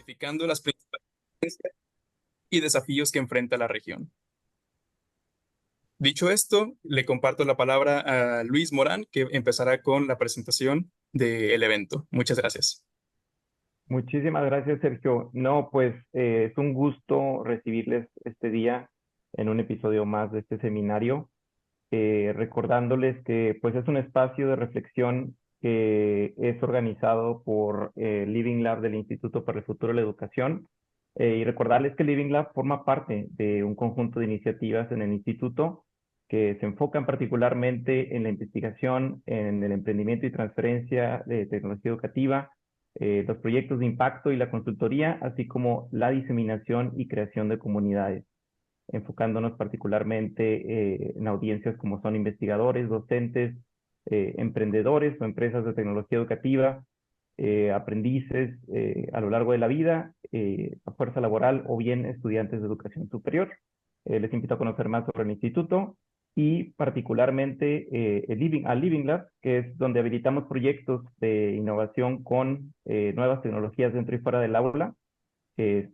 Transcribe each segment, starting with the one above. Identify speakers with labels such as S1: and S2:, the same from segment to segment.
S1: Identificando las principales y desafíos que enfrenta la región. Dicho esto, le comparto la palabra a Luis Morán, que empezará con la presentación del evento. Muchas gracias.
S2: Muchísimas gracias, Sergio. No, pues es un gusto recibirles este día en un episodio más de este seminario, recordándoles que pues es un espacio de reflexión que es organizado por Living Lab del Instituto para el Futuro de la Educación, y recordarles que Living Lab forma parte de un conjunto de iniciativas en el instituto que se enfocan particularmente en la investigación, en el emprendimiento y transferencia de tecnología educativa, los proyectos de impacto y la consultoría, así como la diseminación y creación de comunidades, enfocándonos particularmente en audiencias como son investigadores, docentes, emprendedores o empresas de tecnología educativa, aprendices a lo largo de la vida, a fuerza laboral o bien estudiantes de educación superior. Les invito a conocer más sobre el instituto y particularmente al Living Lab, que es donde habilitamos proyectos de innovación con nuevas tecnologías dentro y fuera del aula,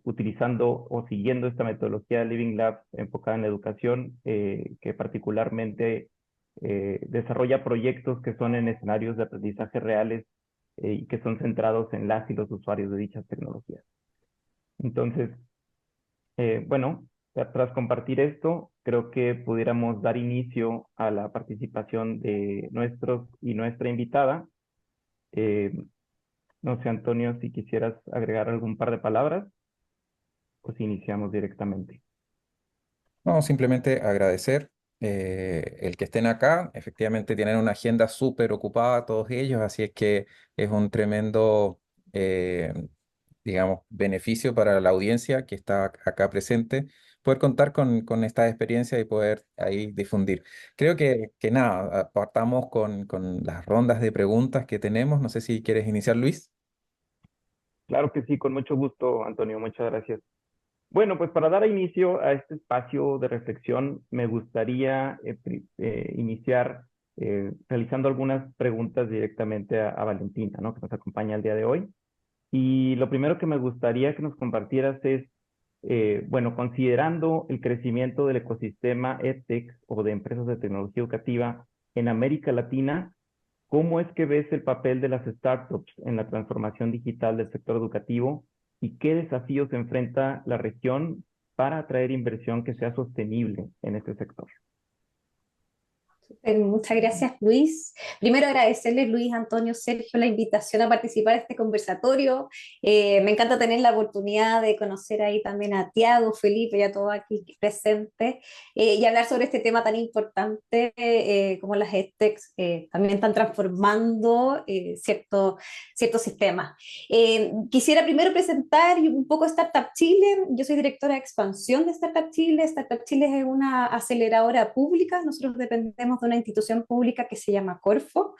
S2: utilizando o siguiendo esta metodología de Living Lab enfocada en la educación, que particularmente desarrolla proyectos que son en escenarios de aprendizaje reales y que son centrados en las y los usuarios de dichas tecnologías. Entonces, bueno, tras compartir esto, creo que pudiéramos dar inicio a la participación de nuestros y nuestra invitada. No sé, Antonio, si quisieras agregar algún par de palabras, pues iniciamos directamente.
S3: No, simplemente agradecer el que estén acá. Efectivamente tienen una agenda súper ocupada todos ellos, así es que es un tremendo, eh, digamos, beneficio para la audiencia que está acá presente, poder contar con esta experiencia y poder ahí difundir. Creo que nada, partamos con las rondas de preguntas que tenemos. No sé si quieres iniciar, Luis.
S2: Claro que sí, con mucho gusto, Antonio, muchas gracias. Bueno, pues para dar inicio a este espacio de reflexión, me gustaría iniciar realizando algunas preguntas directamente a Valentina, ¿no? Que nos acompaña el día de hoy. Y lo primero que me gustaría que nos compartieras es, bueno, considerando el crecimiento del ecosistema EdTech o de empresas de tecnología educativa en América Latina, ¿cómo es que ves el papel de las startups en la transformación digital del sector educativo y qué desafíos enfrenta la región para atraer inversión que sea sostenible en este sector?
S4: Muchas gracias, Luis. Primero agradecerles, Luis, Antonio, Sergio, la invitación a participar de este conversatorio. Me encanta tener la oportunidad de conocer ahí también a Tiago, Felipe y a todos aquí presentes, y hablar sobre este tema tan importante como las EdTechs también están transformando ciertos sistemas. Quisiera primero presentar un poco Startup Chile. Yo soy directora de expansión de Startup Chile. Startup Chile es una aceleradora pública. Nosotros dependemos de una institución pública que se llama Corfo,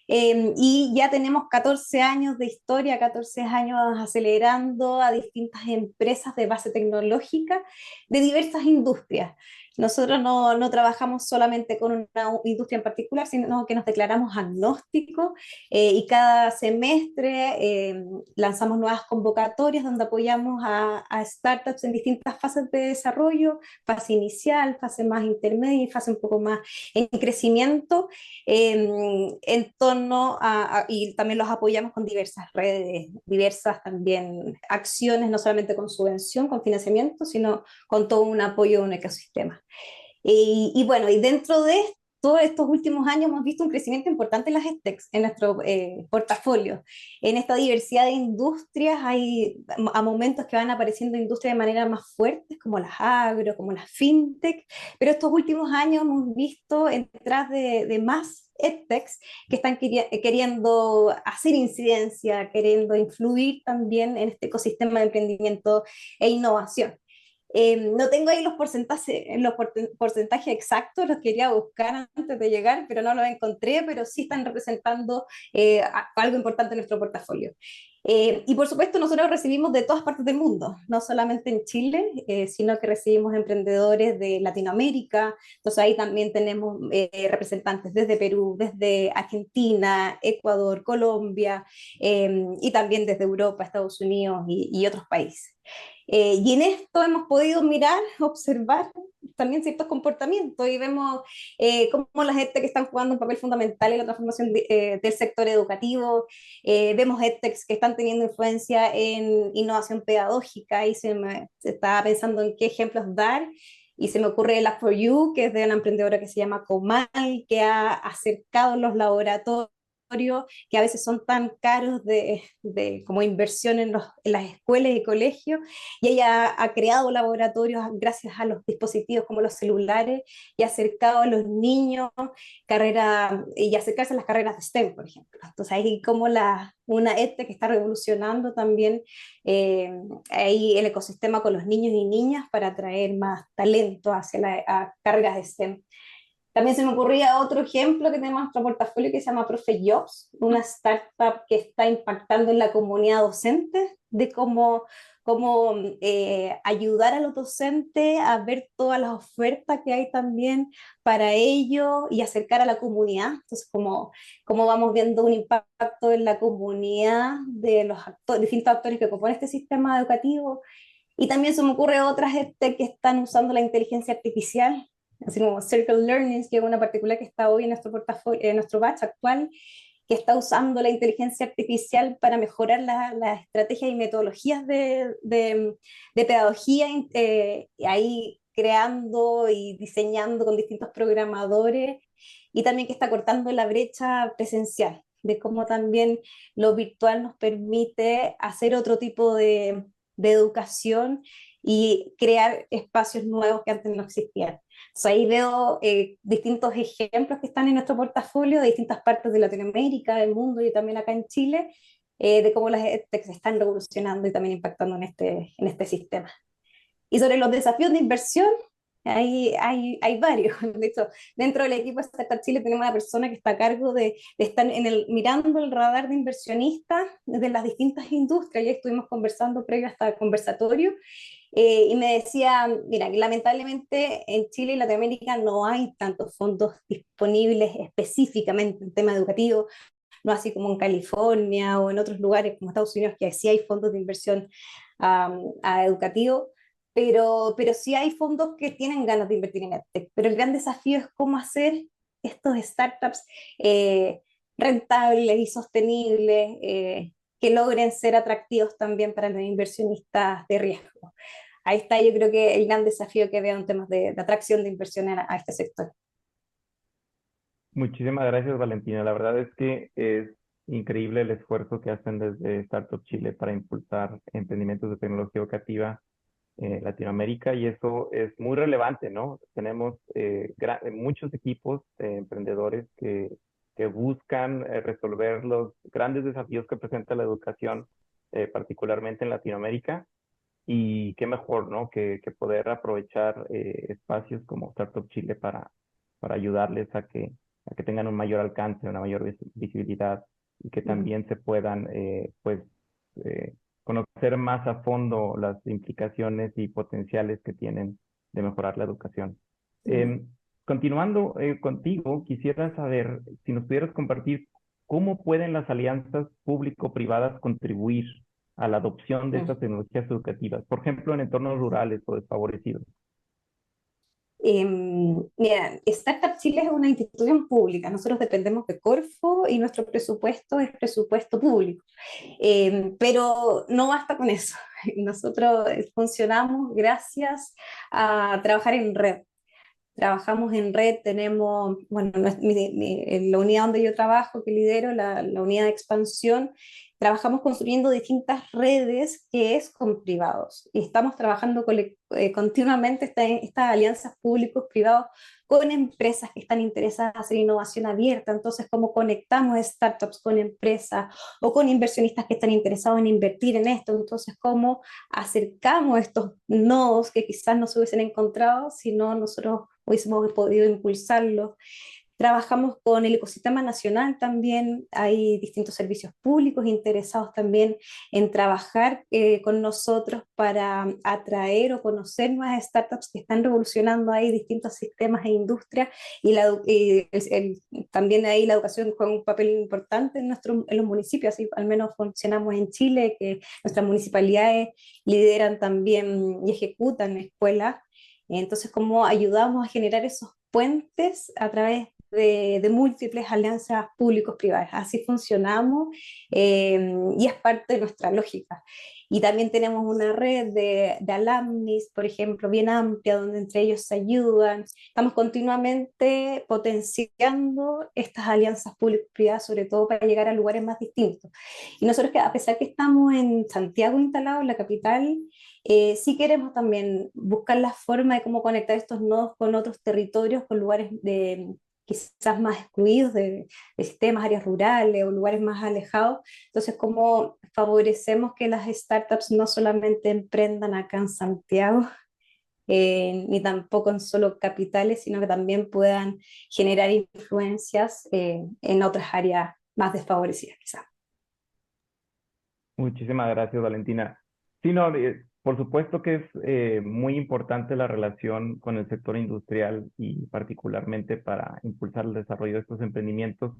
S4: y ya tenemos 14 años de historia, 14 años acelerando a distintas empresas de base tecnológica de diversas industrias. Nosotros no trabajamos solamente con una industria en particular, sino que nos declaramos agnósticos, y cada semestre lanzamos nuevas convocatorias donde apoyamos a startups en distintas fases de desarrollo, fase inicial, fase más intermedia y fase un poco más en crecimiento, en torno y también los apoyamos con diversas redes, diversas también acciones, no solamente con subvención, con financiamiento, sino con todo un apoyo de un ecosistema. Y bueno, y dentro de esto todos estos últimos años hemos visto un crecimiento importante en las EdTechs, en nuestro portafolio. En esta diversidad de industrias hay a momentos que van apareciendo industrias de manera más fuertes, como las agro, como las fintech, pero estos últimos años hemos visto detrás de más EdTechs que están queriendo hacer incidencia, queriendo influir también en este ecosistema de emprendimiento e innovación. No tengo ahí porcentajes exactos, los quería buscar antes de llegar, pero no los encontré, pero sí están representando algo importante en nuestro portafolio. Y por supuesto nosotros recibimos de todas partes del mundo, no solamente en Chile, sino que recibimos emprendedores de Latinoamérica, entonces ahí también tenemos representantes desde Perú, desde Argentina, Ecuador, Colombia, y también desde Europa, Estados Unidos y otros países. Y en esto hemos podido mirar, observar también ciertos comportamientos y vemos cómo las EdTech están jugando un papel fundamental en la transformación del sector educativo. Vemos EdTechs que están teniendo influencia en innovación pedagógica y se estaba pensando en qué ejemplos dar. Y se me ocurre el App4U, que es de una emprendedora que se llama Comal, que ha acercado los laboratorios que a veces son tan caros como inversión en las escuelas y colegios, y ella ha creado laboratorios gracias a los dispositivos como los celulares y ha acercado a los niños y acercarse a las carreras de STEM, por ejemplo. Entonces ahí como una EdTech que está revolucionando también ahí el ecosistema con los niños y niñas para atraer más talento hacia a carreras de STEM. También se me ocurría otro ejemplo que tenemos en nuestro portafolio que se llama Profe Jobs, una startup que está impactando en la comunidad docente, de cómo ayudar a los docentes a ver todas las ofertas que hay también para ellos y acercar a la comunidad. Entonces, como vamos viendo un impacto en la comunidad de los distintos actores que componen este sistema educativo. Y también se me ocurre otras que están usando la inteligencia artificial, así como Circle Learning, que es una particular que está hoy en nuestro portafolio, en nuestro batch actual, que está usando la inteligencia artificial para mejorar las estrategias y metodologías de pedagogía, ahí creando y diseñando con distintos programadores, y también que está cortando la brecha presencial, de cómo también lo virtual nos permite hacer otro tipo de educación y crear espacios nuevos que antes no existían. Entonces ahí veo distintos ejemplos que están en nuestro portafolio de distintas partes de Latinoamérica, del mundo y también acá en Chile, de cómo las EdTech se están revolucionando y también impactando en este sistema. Y sobre los desafíos de inversión, hay varios. De hecho, dentro del equipo de Startup Chile tenemos una persona que está a cargo de estar mirando el radar de inversionistas de las distintas industrias. Ya estuvimos conversando previo a este conversatorio, y me decía, mira, que lamentablemente en Chile y Latinoamérica no hay tantos fondos disponibles específicamente en tema educativo, no así como en California o en otros lugares como Estados Unidos, que sí hay fondos de inversión a educativo, pero sí hay fondos que tienen ganas de invertir en EdTech. Pero el gran desafío es cómo hacer estos startups rentables y sostenibles, que logren ser atractivos también para los inversionistas de riesgo. Ahí está, yo creo que el gran desafío que veo en temas de atracción de inversión a este sector.
S2: Muchísimas gracias, Valentina. La verdad es que es increíble el esfuerzo que hacen desde Startup Chile para impulsar emprendimientos de tecnología educativa en Latinoamérica, y eso es muy relevante, ¿no? Tenemos muchos equipos de emprendedores que buscan resolver los grandes desafíos que presenta la educación, particularmente en Latinoamérica, y qué mejor, ¿no? Que poder aprovechar espacios como Startup Chile para ayudarles a que tengan un mayor alcance, una mayor visibilidad, y que también se puedan, pues, conocer más a fondo las implicaciones y potenciales que tienen de mejorar la educación. Continuando contigo, quisiera saber si nos pudieras compartir cómo pueden las alianzas público-privadas contribuir a la adopción de estas tecnologías educativas, por ejemplo, en entornos rurales o desfavorecidos.
S4: Mira, Startup Chile es una institución pública, nosotros dependemos de Corfo y nuestro presupuesto es presupuesto público, pero no basta con eso. Nosotros funcionamos gracias a trabajar en red. trabajamos en red, tenemos, bueno, en la unidad donde yo trabajo, que lidero, la unidad de expansión, trabajamos construyendo distintas redes que es con privados. Y estamos trabajando continuamente estas alianzas públicos-privados con empresas que están interesadas en hacer innovación abierta. Entonces, cómo conectamos startups con empresas o con inversionistas que están interesados en invertir en esto. Entonces, cómo acercamos estos nodos que quizás no se hubiesen encontrado si no nosotros hubiésemos podido impulsarlos. Trabajamos con el ecosistema nacional también, hay distintos servicios públicos interesados también en trabajar con nosotros para atraer o conocer nuevas startups que están revolucionando ahí distintos sistemas e industrias también ahí la educación juega un papel importante en los municipios, así al menos funcionamos en Chile, que nuestras municipalidades lideran también y ejecutan escuelas. Entonces, ¿cómo ayudamos a generar esos puentes a través de múltiples alianzas públicos-privadas? Así funcionamos y es parte de nuestra lógica. Y también tenemos una red de alumnis, por ejemplo, bien amplia, donde entre ellos se ayudan. Estamos continuamente potenciando estas alianzas público-privadas, sobre todo para llegar a lugares más distintos. Y nosotros, a pesar que estamos en Santiago instalados, en la capital, sí queremos también buscar la forma de cómo conectar estos nodos con otros territorios, con lugares quizás más excluidos de sistemas, áreas rurales o lugares más alejados. Entonces, cómo favorecemos que las startups no solamente emprendan acá en Santiago, ni tampoco en solo capitales, sino que también puedan generar influencias en otras áreas más desfavorecidas, quizás.
S2: Muchísimas gracias, Valentina. Sí, no, por supuesto que es muy importante la relación con el sector industrial y particularmente para impulsar el desarrollo de estos emprendimientos.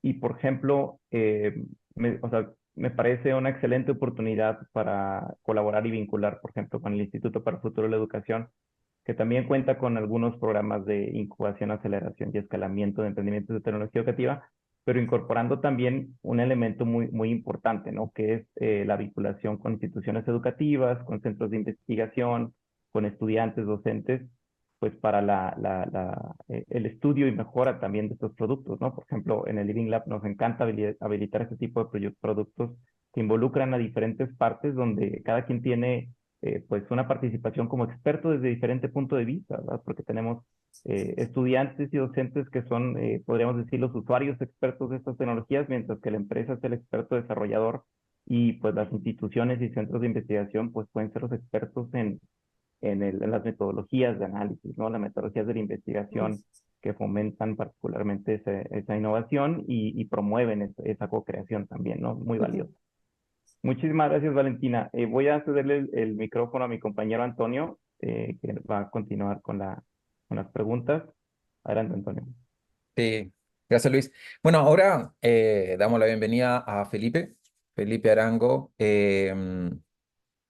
S2: Y, por ejemplo, o sea, me parece una excelente oportunidad para colaborar y vincular, por ejemplo, con el Instituto para el Futuro de la Educación, que también cuenta con algunos programas de incubación, aceleración y escalamiento de emprendimientos de tecnología educativa, pero incorporando también un elemento muy importante, ¿no? Que es la vinculación con instituciones educativas, con centros de investigación, con estudiantes, docentes, pues para el estudio y mejora también de estos productos, ¿no? Por ejemplo, en el Living Lab nos encanta habilitar este tipo de productos que involucran a diferentes partes donde cada quien tiene pues una participación como experto desde diferente punto de vista, ¿verdad? Porque tenemos estudiantes y docentes que son, podríamos decir, los usuarios expertos de estas tecnologías, mientras que la empresa es el experto desarrollador y pues las instituciones y centros de investigación pues pueden ser los expertos en las metodologías de análisis, ¿no? Las metodologías de la investigación que fomentan particularmente esa innovación y promueven esa co-creación también, ¿no? Muy valiosa. Muchísimas gracias, Valentina. Voy a cederle el micrófono a mi compañero Antonio, que va a continuar con las preguntas. Adelante, Antonio.
S3: Sí, gracias Luis. Bueno, ahora damos la bienvenida a Felipe, Felipe Arango.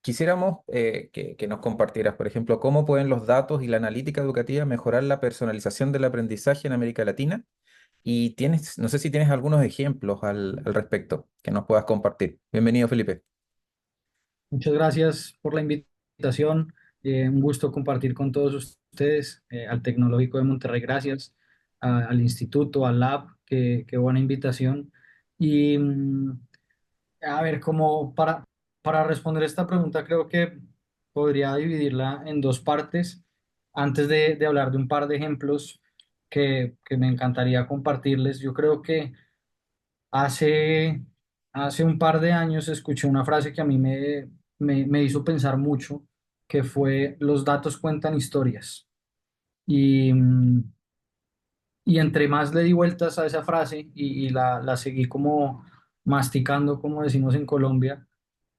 S3: Quisiéramos que nos compartieras, por ejemplo, cómo pueden los datos y la analítica educativa mejorar la personalización del aprendizaje en América Latina. Y no sé si tienes algunos ejemplos al respecto que nos puedas compartir. Bienvenido, Felipe.
S5: Muchas gracias por la invitación. Un gusto compartir con todos ustedes, al Tecnológico de Monterrey, gracias, al Instituto, al Lab, qué buena invitación. Y a ver, para responder esta pregunta, creo que podría dividirla en dos partes. Antes de hablar de un par de ejemplos que me encantaría compartirles, yo creo que Hace, hace un par de años escuché una frase que a mí me hizo pensar mucho, que fue: los datos cuentan historias. Y, y entre más le di vueltas a esa frase y la seguí como masticando, como decimos en Colombia,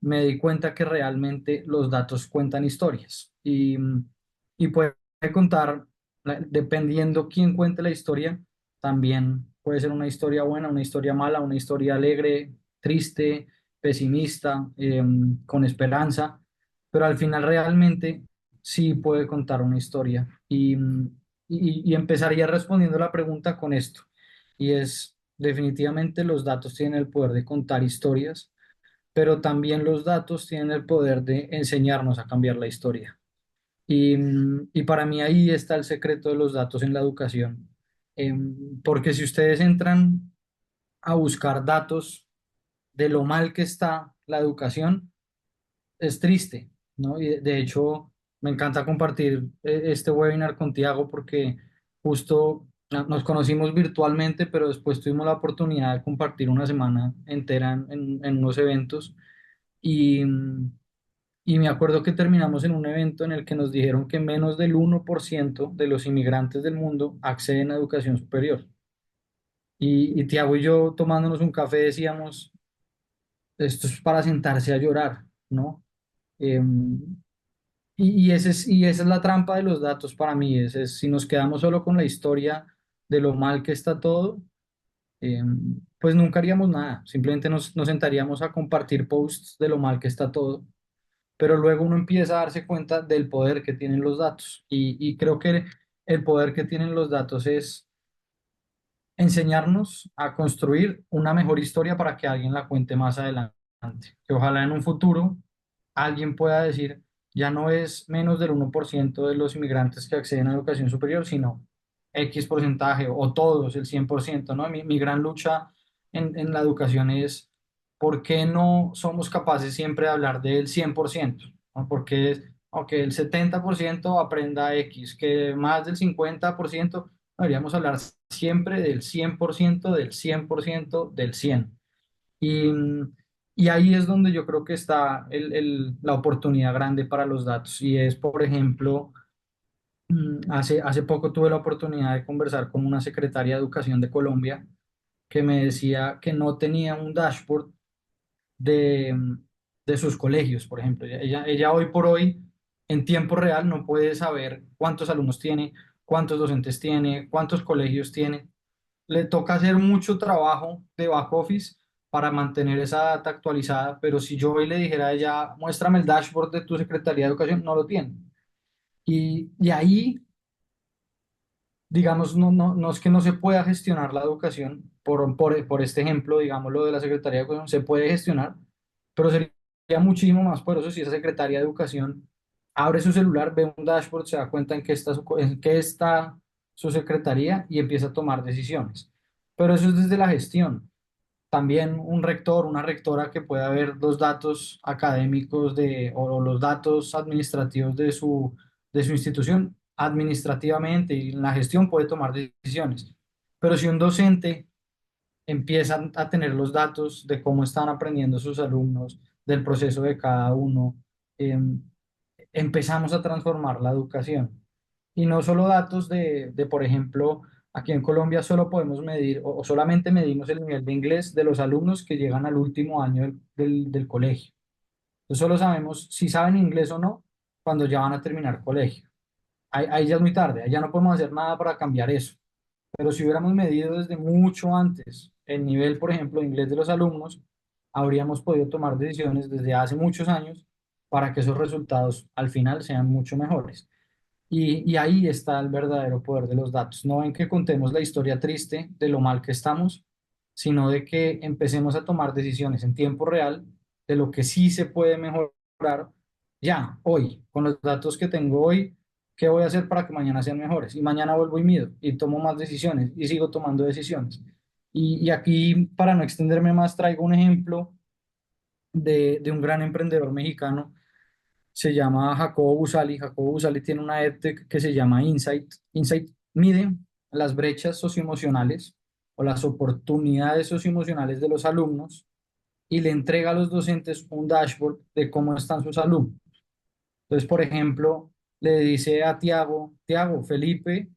S5: me di cuenta que realmente los datos cuentan historias. Y puede contar, dependiendo quién cuente la historia, también puede ser una historia buena, una historia mala, una historia alegre, triste, pesimista, con esperanza, pero al final realmente sí puede contar una historia. Y empezaría respondiendo la pregunta con esto, y es: definitivamente los datos tienen el poder de contar historias, pero también los datos tienen el poder de enseñarnos a cambiar la historia. Y para mí ahí está el secreto de los datos en la educación. Porque si ustedes entran a buscar datos de lo mal que está la educación, es triste, ¿no? Y de hecho, me encanta compartir este webinar con Tiago porque justo nos conocimos virtualmente, pero después tuvimos la oportunidad de compartir una semana entera en unos eventos y, y me acuerdo que terminamos en un evento en el que nos dijeron que menos del 1% de los inmigrantes del mundo acceden a educación superior. Y Tiago y yo tomándonos un café decíamos, esto es para sentarse a llorar, ¿no? Em, y esa es la trampa de los datos para mí, si nos quedamos solo con la historia de lo mal que está todo, pues nunca haríamos nada, simplemente nos sentaríamos a compartir posts de lo mal que está todo, pero luego uno empieza a darse cuenta del poder que tienen los datos y creo que el poder que tienen los datos es enseñarnos a construir una mejor historia para que alguien la cuente más adelante, que ojalá en un futuro alguien pueda decir, ya no es menos del 1% de los inmigrantes que acceden a educación superior, sino X porcentaje o todos, el 100%, ¿no? Mi gran lucha en la educación es por qué no somos capaces siempre de hablar del 100%, ¿no? Porque aunque el 70% aprenda X, que más del 50%, deberíamos hablar siempre del 100% del 100% del 100%. Y, y ahí es donde yo creo que está la oportunidad grande para los datos. Y es, por ejemplo, hace poco tuve la oportunidad de conversar con una secretaria de Educación de Colombia que me decía que no tenía un dashboard de, de sus colegios, por ejemplo. Ella hoy por hoy, en tiempo real, no puede saber cuántos alumnos tiene, cuántos docentes tiene, cuántos colegios tiene. Le toca hacer mucho trabajo de back office para mantener esa data actualizada, pero si yo hoy le dijera a ella, muéstrame el dashboard de tu Secretaría de Educación, no lo tiene. Y ahí, digamos, no es que no se pueda gestionar la educación, por este ejemplo, digamos, lo de la Secretaría de Educación, se puede gestionar, pero sería muchísimo más poderoso si esa Secretaría de Educación abre su celular, ve un dashboard, se da cuenta en qué está su secretaría y empieza a tomar decisiones. Pero eso es desde la gestión. También un rector, una rectora que pueda ver los datos académicos o los datos administrativos de su institución administrativamente y en la gestión puede tomar decisiones. Pero si un docente empieza a tener los datos de cómo están aprendiendo sus alumnos, del proceso de cada uno, empezamos a transformar la educación. Y no solo datos por ejemplo, aquí en Colombia solo podemos medir o solamente medimos el nivel de inglés de los alumnos que llegan al último año del colegio. Entonces solo sabemos si saben inglés o no cuando ya van a terminar colegio. Ahí ya es muy tarde, ahí ya no podemos hacer nada para cambiar eso. Pero si hubiéramos medido desde mucho antes el nivel, por ejemplo, de inglés de los alumnos, habríamos podido tomar decisiones desde hace muchos años para que esos resultados al final sean mucho mejores. Y ahí está el verdadero poder de los datos, no en que contemos la historia triste de lo mal que estamos, sino de que empecemos a tomar decisiones en tiempo real de lo que sí se puede mejorar ya, hoy, con los datos que tengo hoy, qué voy a hacer para que mañana sean mejores. Y mañana vuelvo y mido y tomo más decisiones y sigo tomando decisiones. Y aquí, para no extenderme más, traigo un ejemplo de un gran emprendedor mexicano, se llama Jacobo Busali. Jacobo Busali tiene una EdTech que se llama Insight. Insight mide las brechas socioemocionales o las oportunidades socioemocionales de los alumnos y le entrega a los docentes un dashboard de cómo están sus alumnos. Entonces, por ejemplo, le dice a Tiago, Felipe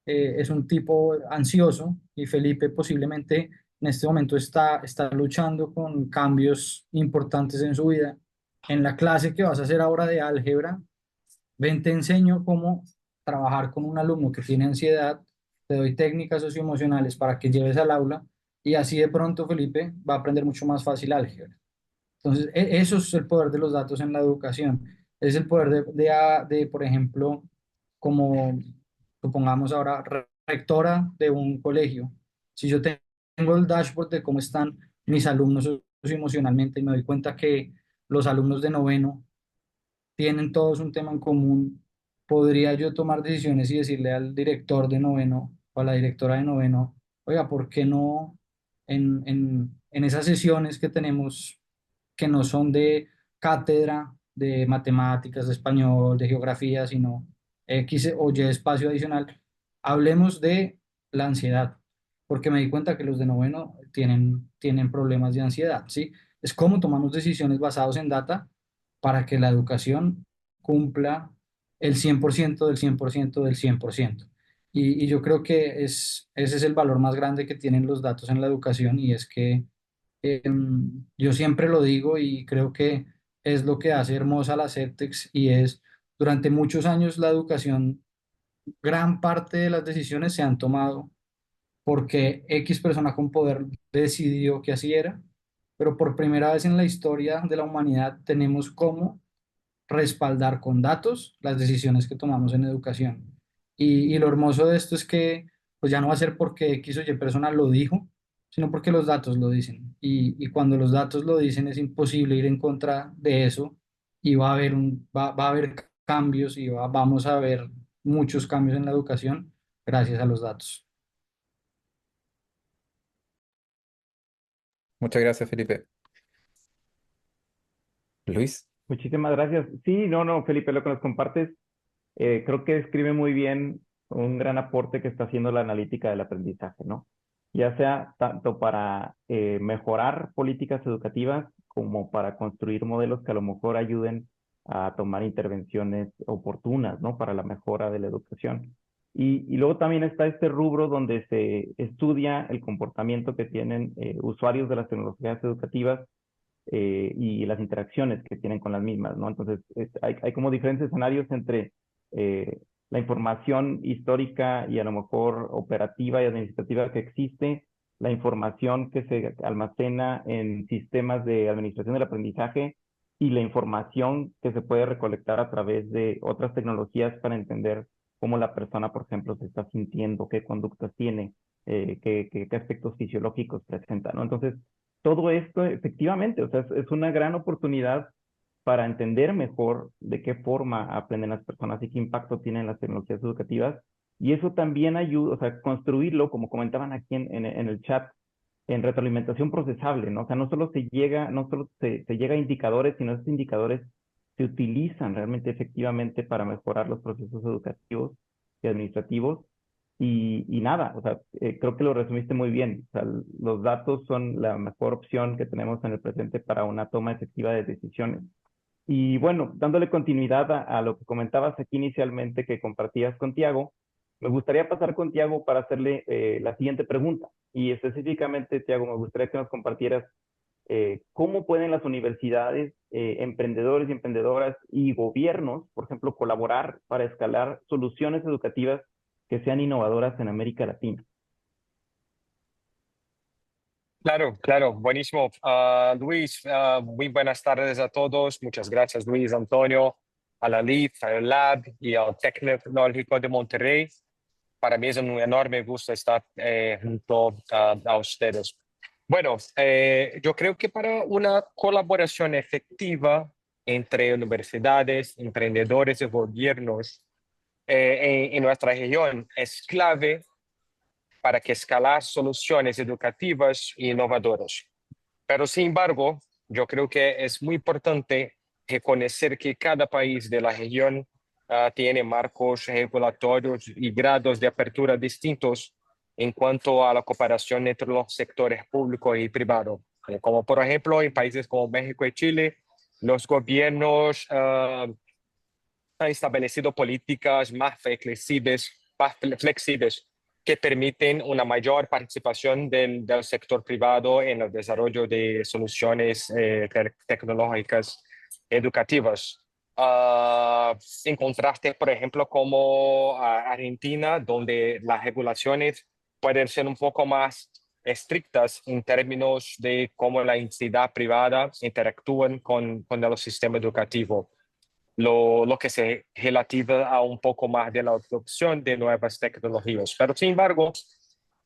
S5: es un tipo ansioso y Felipe posiblemente en este momento está luchando con cambios importantes en su vida. En la clase que vas a hacer ahora de álgebra, ven, te enseño cómo trabajar con un alumno que tiene ansiedad, te doy técnicas socioemocionales para que lleves al aula y así de pronto Felipe va a aprender mucho más fácil álgebra. Entonces, eso es el poder de los datos en la educación. Es el poder por ejemplo, como supongamos ahora, rectora de un colegio. Si yo tengo el dashboard de cómo están mis alumnos emocionalmente y me doy cuenta que los alumnos de noveno tienen todos un tema en común podría yo tomar decisiones y decirle al director de noveno o a la directora de noveno, oiga, ¿por qué no en esas sesiones que tenemos que no son de cátedra de matemáticas, de español, de geografía, sino X o Y espacio adicional, hablemos de la ansiedad, porque me di cuenta que los de noveno tienen problemas de ansiedad, ¿sí? Es cómo tomamos decisiones basadas en data para que la educación cumpla el 100% del 100% del 100%. Y yo creo que ese es el valor más grande que tienen los datos en la educación y es que yo siempre lo digo y creo que es lo que hace hermosa la CEPTEX y es durante muchos años la educación, gran parte de las decisiones se han tomado porque X persona con poder decidió que así era, pero por primera vez en la historia de la humanidad tenemos cómo respaldar con datos las decisiones que tomamos en educación. Y lo hermoso de esto es que pues ya no va a ser porque X o Y persona lo dijo, sino porque los datos lo dicen. Y cuando los datos lo dicen es imposible ir en contra de eso y va a haber cambios y vamos a ver muchos cambios en la educación gracias a los datos.
S3: Muchas gracias, Felipe. Luis.
S2: Muchísimas gracias. Sí, no, Felipe, lo que nos compartes, creo que describe muy bien un gran aporte que está haciendo la analítica del aprendizaje, ¿no? Ya sea tanto para mejorar políticas educativas como para construir modelos que a lo mejor ayuden a tomar intervenciones oportunas, ¿no? Para la mejora de la educación. Y luego también está este rubro donde se estudia el comportamiento que tienen usuarios de las tecnologías educativas y las interacciones que tienen con las mismas, ¿no? Entonces, hay como diferentes escenarios entre la información histórica y a lo mejor operativa y administrativa que existe, la información que se almacena en sistemas de administración del aprendizaje y la información que se puede recolectar a través de otras tecnologías para entender cómo la persona, por ejemplo, se está sintiendo, qué conductas tiene, qué aspectos fisiológicos presenta, ¿no? Entonces, todo esto efectivamente, o sea, es una gran oportunidad para entender mejor de qué forma aprenden las personas y qué impacto tienen las tecnologías educativas. Y eso también ayuda, o sea, construirlo, como comentaban aquí en el chat, en retroalimentación procesable, ¿no? O sea, no solo se llega a indicadores, sino esos indicadores se utilizan realmente efectivamente para mejorar los procesos educativos y administrativos y nada, o sea, creo que lo resumiste muy bien. O sea, los datos son la mejor opción que tenemos en el presente para una toma efectiva de decisiones. Y bueno, dándole continuidad a lo que comentabas aquí inicialmente que compartías con Tiago, me gustaría pasar con Tiago para hacerle la siguiente pregunta. Y específicamente, Tiago, me gustaría que nos compartieras cómo pueden las universidades, emprendedores y emprendedoras y gobiernos, por ejemplo, colaborar para escalar soluciones educativas que sean innovadoras en América Latina.
S6: Claro, claro, buenísimo. Luis, muy buenas tardes a todos. Muchas gracias, Luis, Antonio, a la LID, al Lab y al Tecnológico de Monterrey. Para mí es un enorme gusto estar junto a ustedes. Bueno, yo creo que para una colaboración efectiva entre universidades, emprendedores y gobiernos en nuestra región es clave para que escalar soluciones educativas e innovadoras. Pero, sin embargo, yo creo que es muy importante reconocer que cada país de la región tiene marcos regulatorios y grados de apertura distintos en cuanto a la cooperación entre los sectores público y privado. Como por ejemplo, en países como México y Chile, los gobiernos han establecido políticas más flexibles que permiten una mayor participación del sector privado en el desarrollo de soluciones tecnológicas educativas. En contraste, por ejemplo, como Argentina, donde las regulaciones pueden ser un poco más estrictas en términos de cómo la entidad privada interactúa con el sistema educativo, lo que se relativa a un poco más de la adopción de nuevas tecnologías. Pero, sin embargo,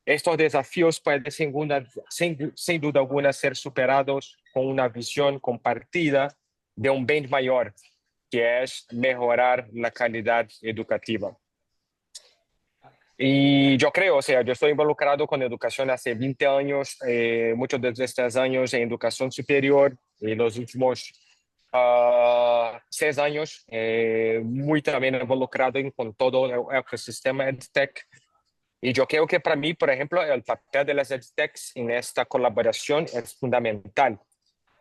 S6: estos desafíos pueden sin duda alguna ser superados con una visión compartida de un bien mayor que es mejorar la calidad educativa. Y yo creo, o sea, yo estoy involucrado con educación hace 20 años, muchos de estos años en educación superior, y los últimos 6 años, muy también involucrado con todo el ecosistema EdTech. Y yo creo que para mí, por ejemplo, el papel de las EdTechs en esta colaboración es fundamental.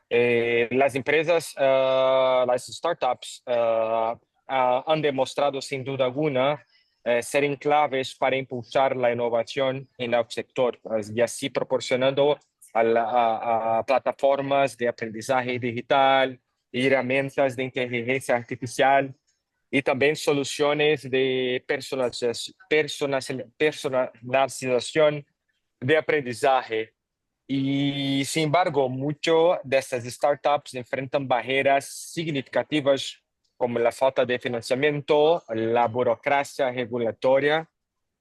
S6: Las empresas, las startups han demostrado sin duda alguna ser claves para impulsar la innovación en el sector, y así proporcionando a plataformas de aprendizaje digital, herramientas de inteligencia artificial y también soluciones de personalización de aprendizaje. Y sin embargo, muchas de estas startups enfrentan barreras significativas como la falta de financiamiento, la burocracia regulatoria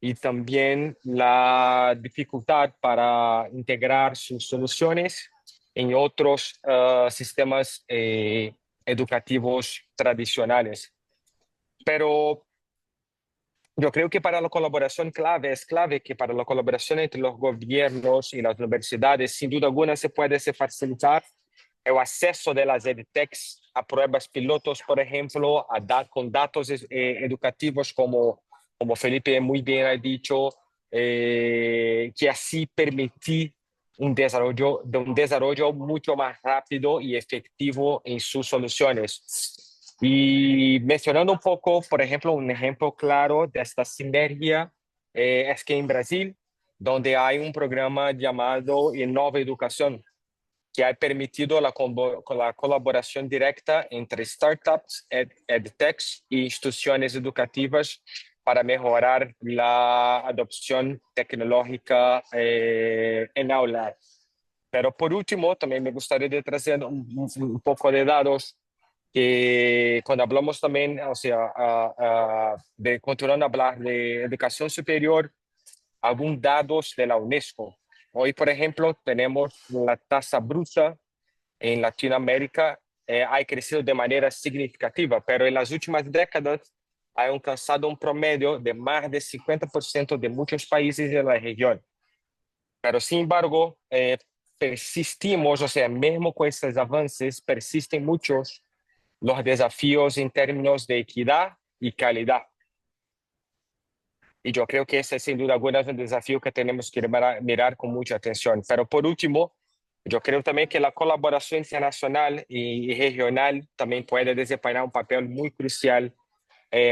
S6: y también la dificultad para integrar sus soluciones en otros sistemas educativos tradicionales. Pero yo creo que para la colaboración es clave que para la colaboración entre los gobiernos y las universidades, sin duda alguna, se puede facilitar el acceso de las EdTechs a pruebas pilotos, por ejemplo, con datos educativos, como Felipe muy bien ha dicho, que así permitir un desarrollo mucho más rápido y efectivo en sus soluciones. Y mencionando un poco, por ejemplo, un ejemplo claro de esta sinergia es que en Brasil, donde hay un programa llamado Innova Educación, que ha permitido la colaboración directa entre startups, edtechs y instituciones educativas para mejorar la adopción tecnológica en aula. Pero por último, también me gustaría de traer un poco de datos que cuando hablamos también, o sea, de continuando a hablar de educación superior, algunos datos de la UNESCO. Hoy, por ejemplo, tenemos la tasa bruta en Latinoamérica, ha crecido de manera significativa, pero en las últimas décadas ha alcanzado un promedio de más de 50% de muchos países de la región. Pero, sin embargo, persistimos, o sea, mesmo con estos avances, persisten muchos los desafíos en términos de equidad y calidad. Y yo creo que ese sin duda alguna es un desafío que tenemos que mirar con mucha atención. Pero por último, yo creo también que la colaboración internacional y regional también puede desempeñar un papel muy crucial,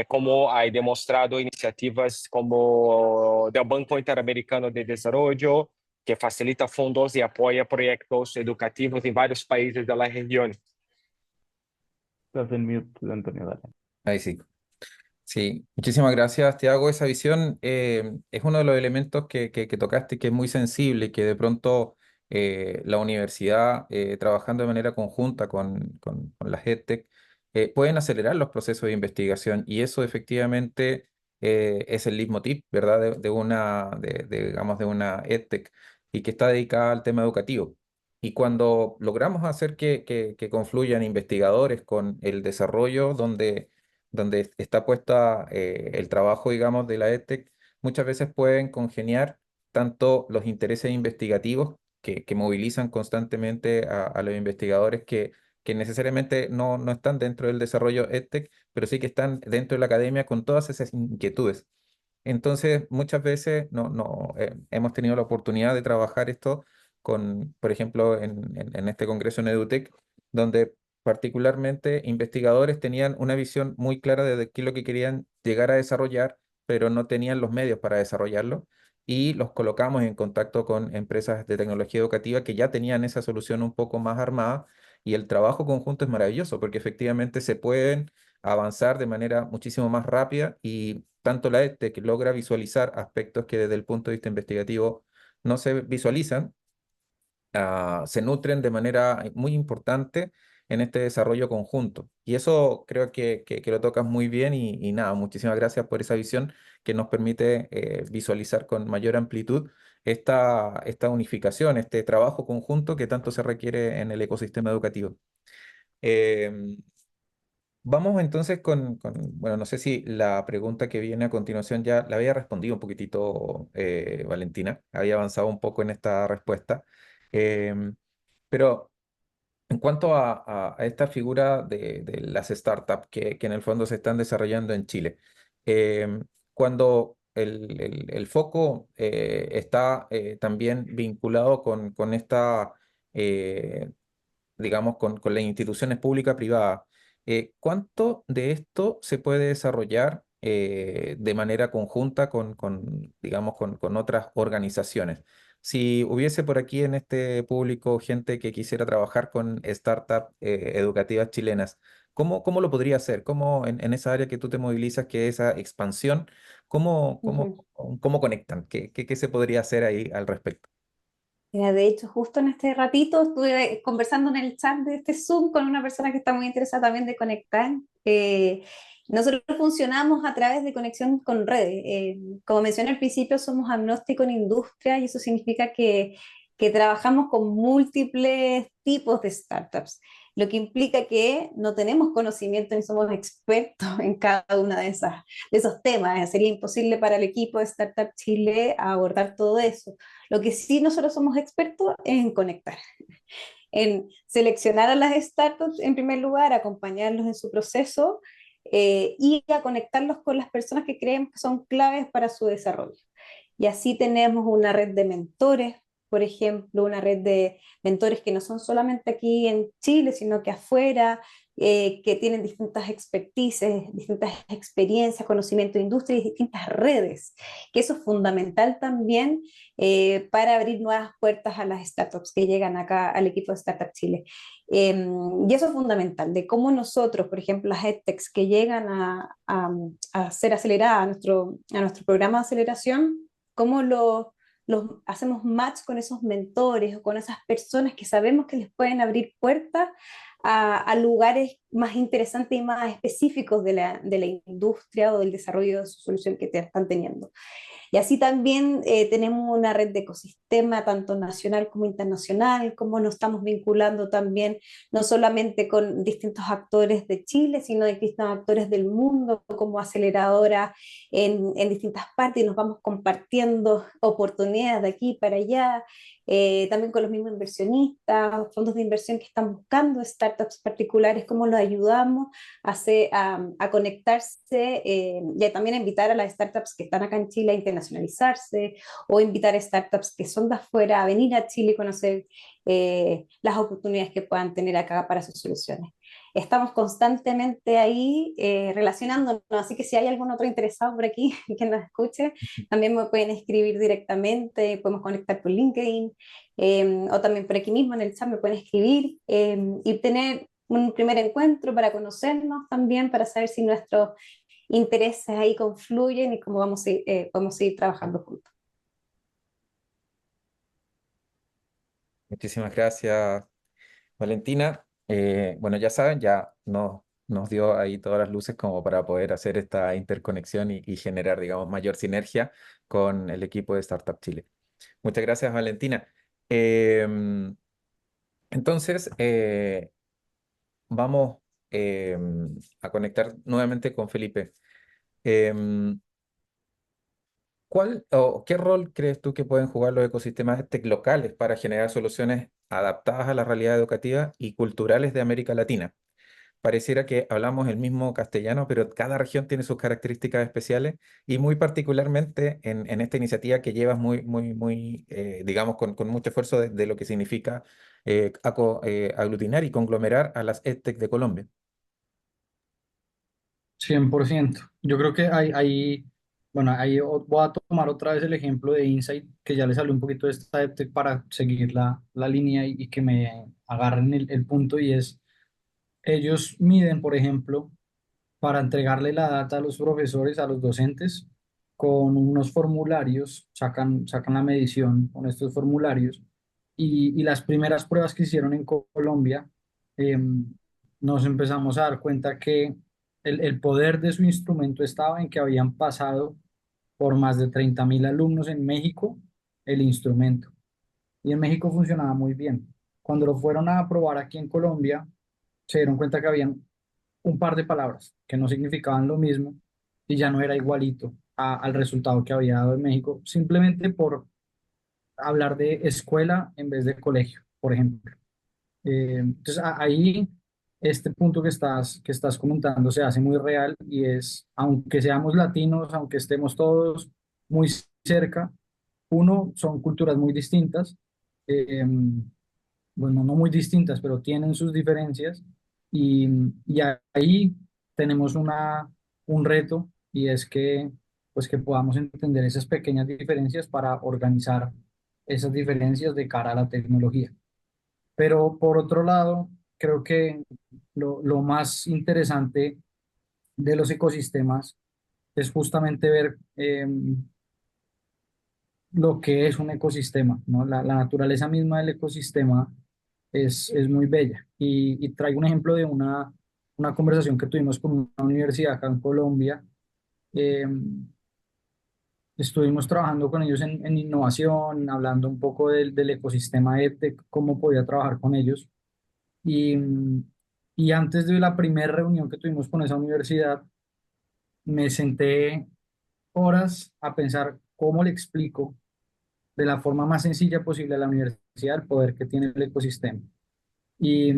S6: como hay demostrado iniciativas como del Banco Interamericano de Desarrollo, que facilita fondos y apoya proyectos educativos en varios países de la región.
S2: Estás en mute, Antonio, dale.
S3: Ahí sí. Sí, muchísimas gracias, Tiago. Esa visión es uno de los elementos que tocaste, que es muy sensible y que de pronto la universidad, trabajando de manera conjunta con las EdTech, pueden acelerar los procesos de investigación y eso efectivamente es el leitmotiv, ¿verdad? Digamos, de una EdTech y que está dedicada al tema educativo. Y cuando logramos hacer que confluyan investigadores con el desarrollo donde está puesta el trabajo, digamos, de la EdTech, muchas veces pueden congeniar tanto los intereses investigativos que movilizan constantemente a los investigadores que necesariamente no están dentro del desarrollo EdTech, pero sí que están dentro de la academia con todas esas inquietudes. Entonces, muchas veces hemos tenido la oportunidad de trabajar esto con, por ejemplo, en este congreso en EduTech, donde particularmente investigadores tenían una visión muy clara de qué es lo que querían llegar a desarrollar, pero no tenían los medios para desarrollarlo. Y los colocamos en contacto con empresas de tecnología educativa que ya tenían esa solución un poco más armada. Y el trabajo conjunto es maravilloso porque efectivamente se pueden avanzar de manera muchísimo más rápida y tanto la EdTech logra visualizar aspectos que desde el punto de vista investigativo no se visualizan, se nutren de manera muy importante en este desarrollo conjunto. Y eso creo que lo tocas muy bien y nada, muchísimas gracias por esa visión que nos permite visualizar con mayor amplitud esta unificación, este trabajo conjunto que tanto se requiere en el ecosistema educativo. Em, Vamos entonces bueno, no sé si la pregunta que viene a continuación ya la había respondido un poquitito Valentina, había avanzado un poco en esta respuesta, Em, pero en cuanto a esta figura de las startups que en el fondo se están desarrollando en Chile, cuando el foco está también vinculado con esta... eh, digamos, con las instituciones públicas privadas, ¿cuánto de esto se puede desarrollar de manera conjunta digamos, con otras organizaciones? Si hubiese por aquí en este público gente que quisiera trabajar con startups educativas chilenas, ¿cómo lo podría hacer? ¿Cómo en esa área que tú te movilizas, que es esa expansión,
S4: Ujú.
S3: cómo conectan? ¿Qué se podría hacer ahí al respecto?
S4: Mira, de hecho, justo en este ratito estuve conversando en el chat de este Zoom con una persona que está muy interesada también de conectar. Nosotros funcionamos a través de conexión con redes. Como mencioné al principio, somos agnóstico en industria y eso significa que trabajamos con múltiples tipos de startups, lo que implica que no tenemos conocimiento ni somos expertos en cada una de esos temas. Sería imposible para el equipo de Startup Chile abordar todo eso. Lo que sí nosotros somos expertos es en conectar, en seleccionar a las startups en primer lugar, acompañarlos en su proceso y a conectarlos con las personas que creemos que son claves para su desarrollo. Y así tenemos una red de mentores, por ejemplo, una red de mentores que no son solamente aquí en Chile, sino que afuera, que tienen distintas expertices, distintas experiencias, conocimiento de industria y distintas redes, que eso es fundamental también para abrir nuevas puertas a las startups que llegan acá al equipo de Startup Chile. Y eso es fundamental, de cómo nosotros, por ejemplo, las EdTechs que llegan a ser aceleradas a nuestro programa de aceleración, cómo los hacemos match con esos mentores o con esas personas que sabemos que les pueden abrir puertas a lugares más interesantes y más específicos de la industria o del desarrollo de su solución que te están teniendo. Y así también tenemos una red de ecosistema, tanto nacional como internacional, como nos estamos vinculando también no solamente con distintos actores de Chile, sino de distintos actores del mundo, como aceleradora en distintas partes, y nos vamos compartiendo oportunidades de aquí para allá, también con los mismos inversionistas, fondos de inversión que están buscando startups particulares, cómo los ayudamos a conectarse y también a invitar a las startups que están acá en Chile a internacionalizarse o invitar a startups que son de afuera a venir a Chile y conocer las oportunidades que puedan tener acá para sus soluciones. Estamos constantemente ahí relacionándonos, así que si hay algún otro interesado por aquí que nos escuche, también me pueden escribir directamente, podemos conectar por LinkedIn o también por aquí mismo en el chat me pueden escribir y tener un primer encuentro para conocernos también, para saber si nuestros intereses ahí confluyen y cómo podemos seguir trabajando juntos.
S3: Muchísimas gracias, Valentina. Bueno, ya saben, ya nos dio ahí todas las luces como para poder hacer esta interconexión y generar, digamos, mayor sinergia con el equipo de Startup Chile. Muchas gracias, Valentina. Em, entonces, vamos a conectar nuevamente con Felipe. Em, ¿Cuál o qué rol crees tú que pueden jugar los ecosistemas tech locales para generar soluciones adaptadas a la realidad educativa y culturales de América Latina? Pareciera que hablamos el mismo castellano, pero cada región tiene sus características especiales y muy particularmente en esta iniciativa que llevas muy, digamos, con mucho esfuerzo de lo que significa aglutinar y conglomerar a las EdTech de Colombia.
S5: 100%. Yo creo que bueno, voy a tomar otra vez el ejemplo de Insight, que ya le salió un poquito de esta EdTech para seguir la línea y que me agarren el punto, y es, ellos miden, por ejemplo, para entregarle la data a los profesores, a los docentes, con unos formularios, sacan la medición con estos formularios, y las primeras pruebas que hicieron en Colombia, nos empezamos a dar cuenta que el poder de su instrumento estaba en que habían pasado por más de 30.000 alumnos en México el instrumento, y en México funcionaba muy bien. Cuando lo fueron a probar aquí en Colombia, se dieron cuenta que habían un par de palabras que no significaban lo mismo y ya no era igualito al resultado que había dado en México, simplemente por hablar de escuela en vez de colegio, por ejemplo. Entonces ahí este punto que estás comentando se hace muy real y es, aunque seamos latinos, aunque estemos todos muy cerca, uno, son culturas muy distintas, bueno, no muy distintas, pero tienen sus diferencias y, y ahí tenemos un reto y es que, pues que podamos entender esas pequeñas diferencias para organizar esas diferencias de cara a la tecnología. Pero por otro lado, creo que lo más interesante de los ecosistemas es justamente ver lo que es un ecosistema, ¿no? La naturaleza misma del ecosistema es muy bella. Y traigo un ejemplo de una conversación que tuvimos con una universidad acá en Colombia. Eh, Estuvimos trabajando con ellos en innovación, hablando un poco del ecosistema EdTech, cómo podía trabajar con ellos. Y, y antes de la primera reunión que tuvimos con esa universidad, me senté horas a pensar cómo le explico de la forma más sencilla posible a la universidad el poder que tiene el ecosistema. Y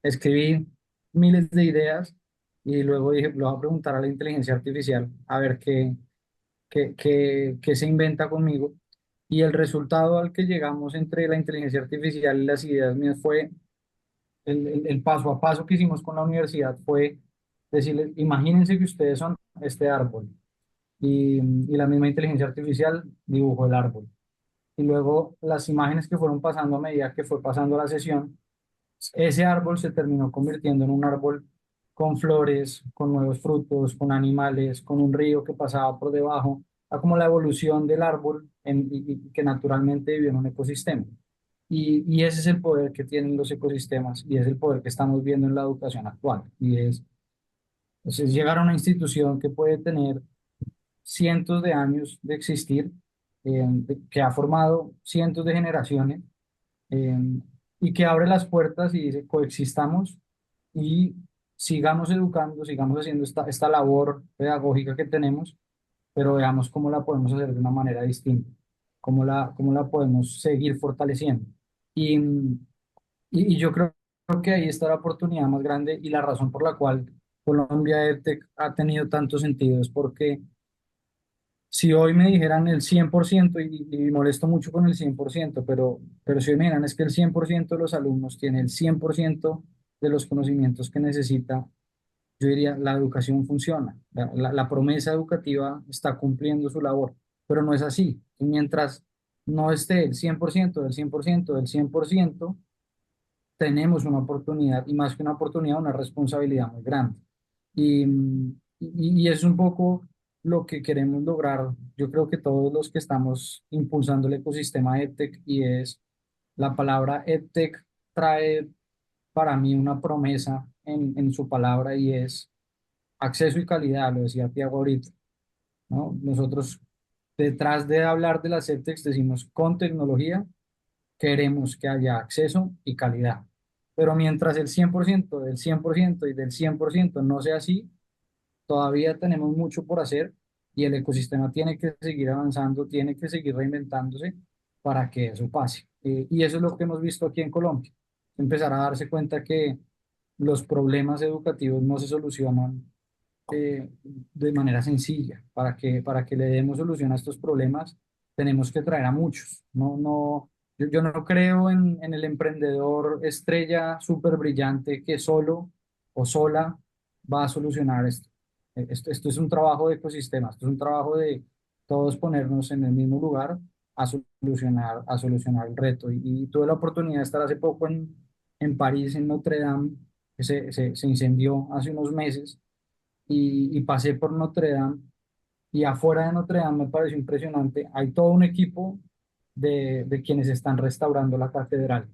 S5: escribí miles de ideas y luego dije, lo voy a preguntar a la inteligencia artificial a ver qué se inventa conmigo. Y el resultado al que llegamos entre la inteligencia artificial y las ideas mías fue el paso a paso que hicimos con la universidad fue decirles, imagínense que ustedes son este árbol y la misma inteligencia artificial dibujó el árbol. Y luego las imágenes que fueron pasando a medida que fue pasando la sesión, ese árbol se terminó convirtiendo en un árbol con flores, con nuevos frutos, con animales, con un río que pasaba por debajo, a como la evolución del árbol y que naturalmente vivió en un ecosistema. Y ese es el poder que tienen los ecosistemas y es el poder que estamos viendo en la educación actual. Y es llegar a una institución que puede tener cientos de años de existir, que ha formado cientos de generaciones eh, y que abre las puertas y dice coexistamos y sigamos educando, sigamos haciendo esta labor pedagógica que tenemos, pero veamos cómo la podemos hacer de una manera distinta, cómo la podemos seguir fortaleciendo. Y, y yo creo que ahí está la oportunidad más grande y la razón por la cual Colombia EdTech ha tenido tanto sentido es porque si hoy me dijeran el 100%, y molesto mucho con el 100%, pero si hoy me dijeran es que el 100% de los alumnos tiene el 100% de los conocimientos que necesita, yo diría, la educación funciona, la promesa educativa está cumpliendo su labor, pero no es así. Y mientras no esté el 100% del 100% del 100%, tenemos una oportunidad, y más que una oportunidad, una responsabilidad muy grande. Y es un poco lo que queremos lograr, yo creo que todos los que estamos impulsando el ecosistema EdTech, y es la palabra EdTech trae para mí una promesa en su palabra y es acceso y calidad, lo decía Tiago ahorita, ¿no? Nosotros detrás de hablar de las EdTechs decimos con tecnología queremos que haya acceso y calidad. Pero mientras el 100% del 100% y del 100% no sea así, todavía tenemos mucho por hacer y el ecosistema tiene que seguir avanzando, tiene que seguir reinventándose para que eso pase. Y eso es lo que hemos visto aquí en Colombia. Empezar a darse cuenta que los problemas educativos no se solucionan de manera sencilla. Para que le demos solución a estos problemas, tenemos que traer a muchos. Yo no creo en el emprendedor estrella súper brillante que solo o sola va a solucionar esto. Esto es un trabajo de ecosistema, esto es un trabajo de todos ponernos en el mismo lugar a solucionar el reto. Y tuve la oportunidad de estar hace poco en París, en Notre Dame, que se incendió hace unos meses y pasé por Notre Dame y afuera de Notre Dame me pareció impresionante. Hay todo un equipo de quienes están restaurando la catedral,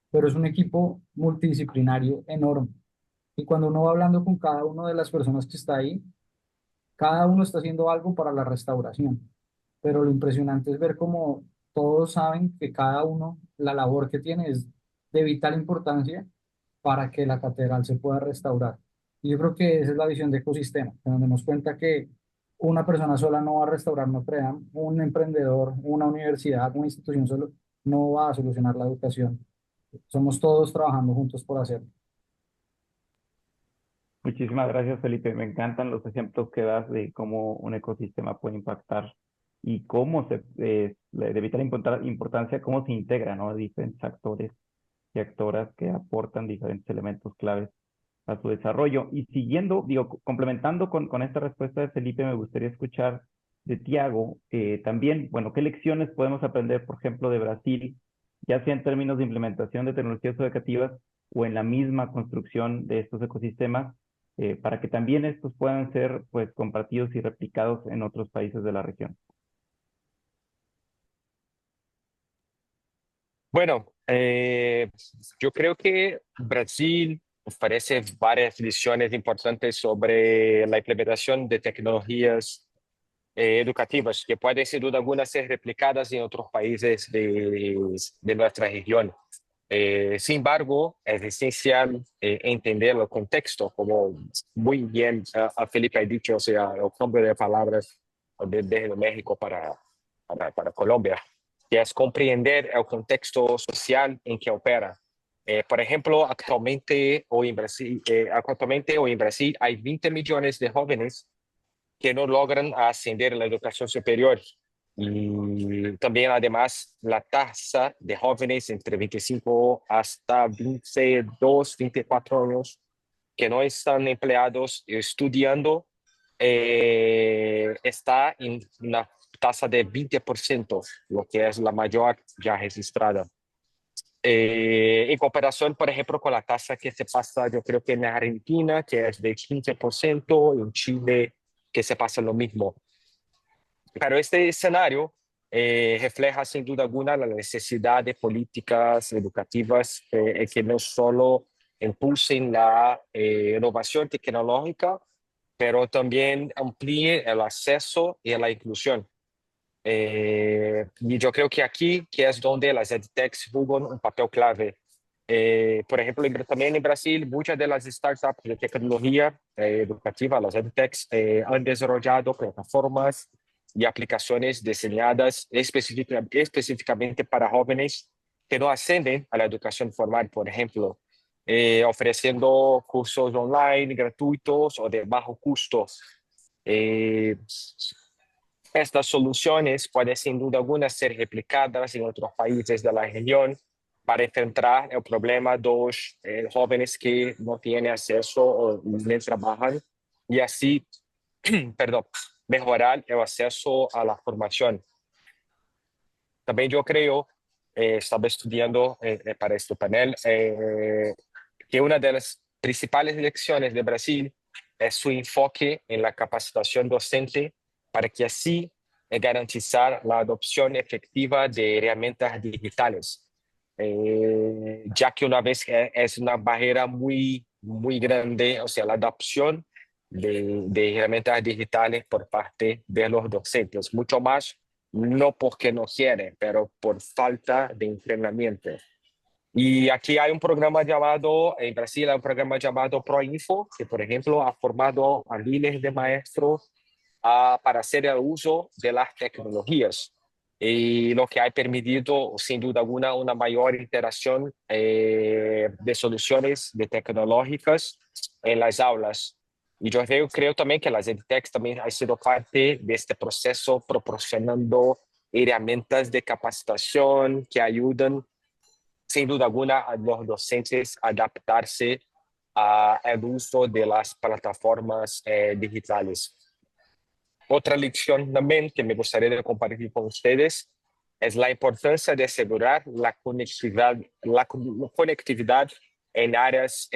S5: pero es un equipo multidisciplinario enorme. Y cuando uno va hablando con cada una de las personas que está ahí, cada uno está haciendo algo para la restauración. Pero lo impresionante es ver cómo todos saben que cada uno, la labor que tiene es de vital importancia para que la catedral se pueda restaurar. Y yo creo que esa es la visión de ecosistema, que nos demos cuenta que una persona sola no va a restaurar Notre Dame, un emprendedor, una universidad, una institución solo no va a solucionar la educación. Somos todos trabajando juntos por hacerlo.
S2: Muchísimas gracias, Felipe. Me encantan los ejemplos que das de cómo un ecosistema puede impactar y cómo de vital importancia, cómo se integran, ¿no? Diferentes actores y actoras que aportan diferentes elementos claves a su desarrollo. Y siguiendo, digo, complementando con esta respuesta de Felipe, me gustaría escuchar de Tiago también, bueno, ¿qué lecciones podemos aprender, por ejemplo, de Brasil, ya sea en términos de implementación de tecnologías educativas o en la misma construcción de estos ecosistemas, para que también estos puedan ser, pues, compartidos y replicados en otros países de la región?
S6: Bueno, yo creo que Brasil ofrece varias lecciones importantes sobre la implementación de tecnologías educativas que pueden, sin duda alguna, ser replicadas en otros países de nuestra región. Sin embargo, es esencial entender el contexto, como muy bien a Felipe ha dicho, o sea, el cambio de palabras desde México para Colombia, que es comprender el contexto social en que opera. Por ejemplo, actualmente hoy en Brasil hay 20 millones de jóvenes que no logran ascender a la educación superior. Y también, además, la tasa de jóvenes entre 25 hasta 22, 24 años que no están empleados estudiando está en una tasa de 20%, lo que es la mayor ya registrada. En comparación, por ejemplo, con la tasa que se pasa, yo creo que en Argentina, que es de 15%, en Chile, que se pasa lo mismo. Pero este escenario refleja sin duda alguna la necesidad de políticas educativas que no solo impulsen la innovación tecnológica, pero también amplíen el acceso y la inclusión. Y yo creo que aquí, que es donde las EdTechs juegan un papel clave. Por ejemplo, también en Brasil, muchas de las startups de tecnología educativa, las EdTechs, han desarrollado plataformas y aplicaciones diseñadas específicamente para jóvenes que no ascenden a la educación formal, por ejemplo, ofreciendo cursos online gratuitos o de bajo costo. Eh, Estas soluciones pueden sin duda alguna ser replicadas en otros países de la región para enfrentar el problema de los jóvenes que no tienen acceso o no trabajan y así, perdón, mejorar el acceso a la formación. También yo creo, estaba estudiando para este panel, que una de las principales lecciones de Brasil es su enfoque en la capacitación docente para que así garantizar la adopción efectiva de herramientas digitales, ya que una vez es una barrera muy grande, o sea, la adopción de herramientas digitales por parte de los docentes, mucho más no porque no quieren, pero por falta de entrenamiento. Y aquí hay un programa llamado, en Brasil hay un programa llamado ProInfo, que por ejemplo ha formado a miles de maestros para hacer el uso de las tecnologías. Y lo que ha permitido, sin duda alguna, una mayor interacción de soluciones de tecnológicas en las aulas. Y yo creo también que las EdTechs también han sido parte de este proceso, proporcionando herramientas de capacitación que ayudan, sin duda alguna, a los docentes a adaptarse al uso de las plataformas digitales. Otra lección también que me gustaría de compartir con ustedes es la importancia de asegurar la conectividad en áreas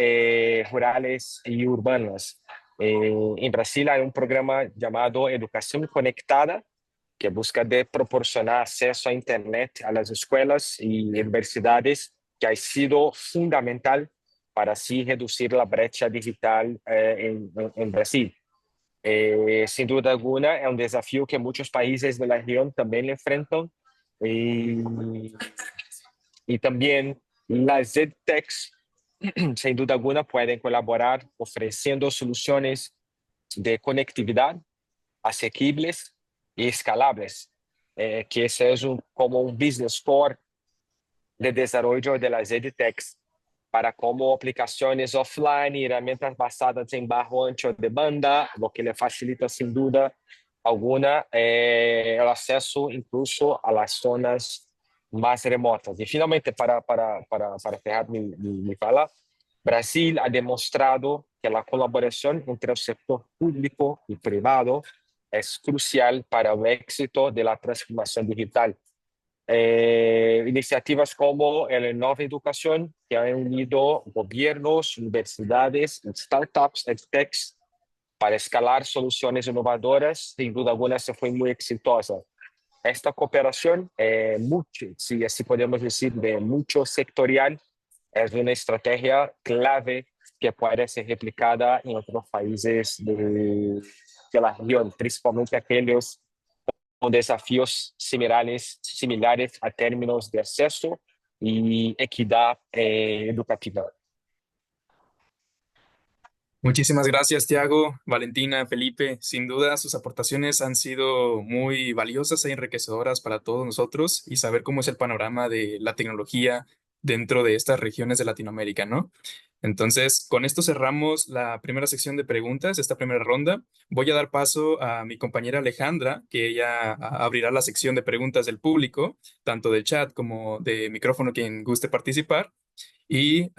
S6: rurales y urbanas. En Brasil hay un programa llamado Educación Conectada, que busca de proporcionar acceso a Internet a las escuelas y universidades, que ha sido fundamental para así reducir la brecha digital en Brasil. Sin duda alguna, es un desafío que muchos países de la región también enfrentan. Y, y también las EdTechs sin duda alguna, pueden colaborar ofreciendo soluciones de conectividad asequibles y escalables, que ese es como un business core de desarrollo de las EdTechs para como aplicaciones offline y herramientas basadas en bajo ancho de banda, lo que le facilita sin duda alguna el acceso incluso a las zonas más remotas. Y finalmente, para cerrar mi fala, Brasil ha demostrado que la colaboración entre el sector público y privado es crucial para el éxito de la transformación digital. Iniciativas como el Nova Educación, que han unido gobiernos, universidades, startups, edtechs para escalar soluciones innovadoras, sin duda alguna, se fue muy exitosa. Esta cooperación, si así podemos decir, de mucho sectorial, es una estrategia clave que puede ser replicada en otros países de la región, principalmente aquellos con desafíos similares a términos de acceso y equidad educativa.
S1: Muchísimas gracias, Tiago, Valentina, Felipe. Sin duda, sus aportaciones han sido muy valiosas e enriquecedoras para todos nosotros y saber cómo es el panorama de la tecnología dentro de estas regiones de Latinoamérica, ¿no? Entonces, con esto cerramos la primera sección de preguntas, esta primera ronda. Voy a dar paso a mi compañera Alejandra, que ella abrirá la sección de preguntas del público, tanto del chat como de micrófono, quien guste participar. Y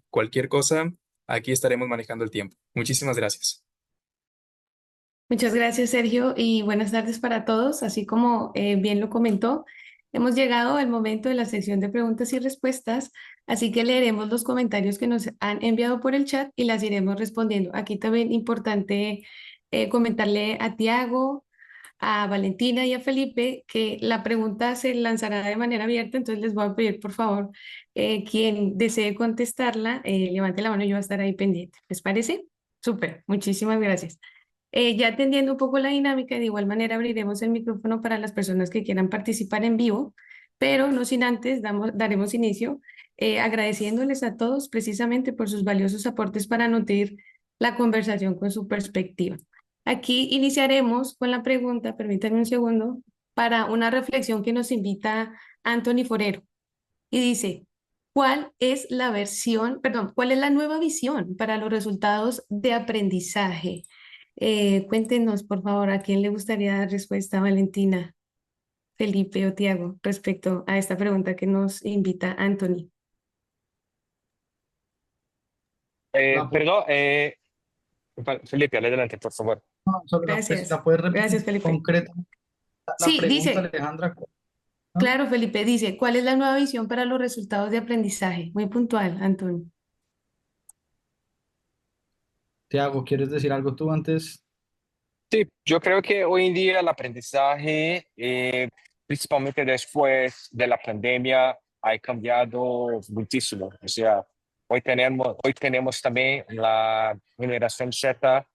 S1: cualquier cosa, aquí estaremos manejando el tiempo. Muchísimas gracias.
S7: Muchas gracias, Sergio, y buenas tardes para todos. Así como bien lo comentó, hemos llegado al momento de la sección de preguntas y respuestas, así que leeremos los comentarios que nos han enviado por el chat y las iremos respondiendo. Aquí también importante comentarle a Tiago, a Valentina y a Felipe que la pregunta se lanzará de manera abierta, entonces les voy a pedir, por favor, quien desee contestarla, levante la mano y yo voy a estar ahí pendiente. ¿Les parece? Súper, muchísimas gracias. Ya atendiendo un poco la dinámica, de igual manera abriremos el micrófono para las personas que quieran participar en vivo, pero no sin antes daremos inicio agradeciéndoles a todos precisamente por sus valiosos aportes para nutrir la conversación con su perspectiva. Aquí iniciaremos con la pregunta, permítanme un segundo, para una reflexión que nos invita Anthony Forero y dice, ¿cuál es la nueva visión para los resultados de aprendizaje? Cuéntenos, por favor, ¿a quién le gustaría dar respuesta, Valentina, Felipe o Tiago, respecto a esta pregunta que nos invita Anthony?
S6: Perdón, Felipe, adelante, por favor.
S5: Solo
S7: Gracias,
S5: la puedes repetir
S7: gracias, Felipe.
S5: concreta la
S7: Sí,
S5: pregunta,
S7: dice,
S5: Alejandra. ¿No?
S7: claro, Felipe, dice, ¿cuál es la nueva visión para los resultados de aprendizaje? Muy puntual, Anthony.
S5: Tiago, ¿quieres decir algo tú antes?
S6: Sí, yo creo que hoy en día el aprendizaje, principalmente después de la pandemia, ha cambiado muchísimo. O sea, hoy tenemos también la generación Z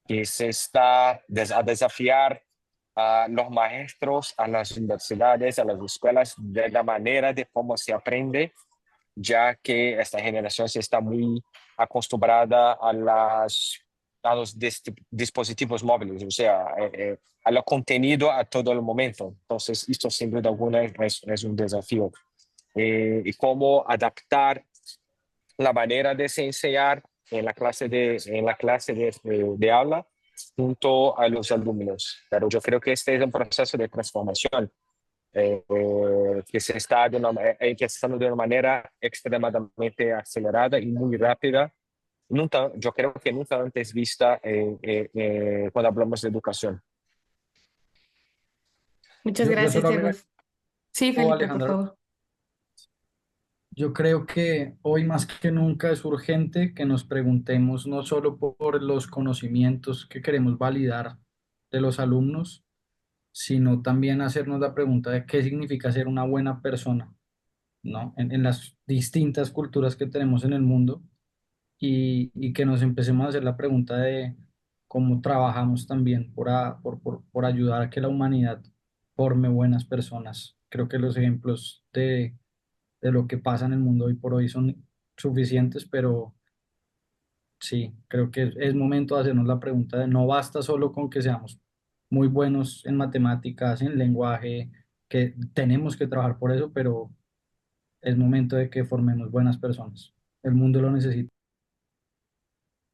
S6: que se está a desafiar a los maestros, a las universidades, a las escuelas, de la manera de cómo se aprende, ya que esta generación se está muy acostumbrada a los dispositivos móviles, o sea, a lo contenido a todo el momento. Entonces, esto sin duda alguna es un desafío. Y cómo adaptar la manera de se enseñar en la clase de aula junto a los alumnos. Pero yo creo que este es un proceso de transformación que se está empezando de una manera extremadamente acelerada y muy rápida. Yo creo que nunca antes vista cuando hablamos de educación.
S7: Muchas
S5: Yo
S7: gracias,
S5: solo
S7: Tiago.
S5: agrego,
S7: Sí, Felipe, por
S5: Alejandra.
S7: favor.
S5: Yo creo que hoy más que nunca es urgente que nos preguntemos no solo por los conocimientos que queremos validar de los alumnos, sino también hacernos la pregunta de qué significa ser una buena persona, ¿no? En las distintas culturas que tenemos en el mundo y que nos empecemos a hacer la pregunta de cómo trabajamos también por ayudar a que la humanidad forme buenas personas. Creo que los ejemplos de lo que pasa en el mundo hoy por hoy son suficientes, pero sí, creo que es momento de hacernos la pregunta de no basta solo con que seamos muy buenos en matemáticas, en lenguaje, que tenemos que trabajar por eso, pero es momento de que formemos buenas personas. El mundo lo necesita.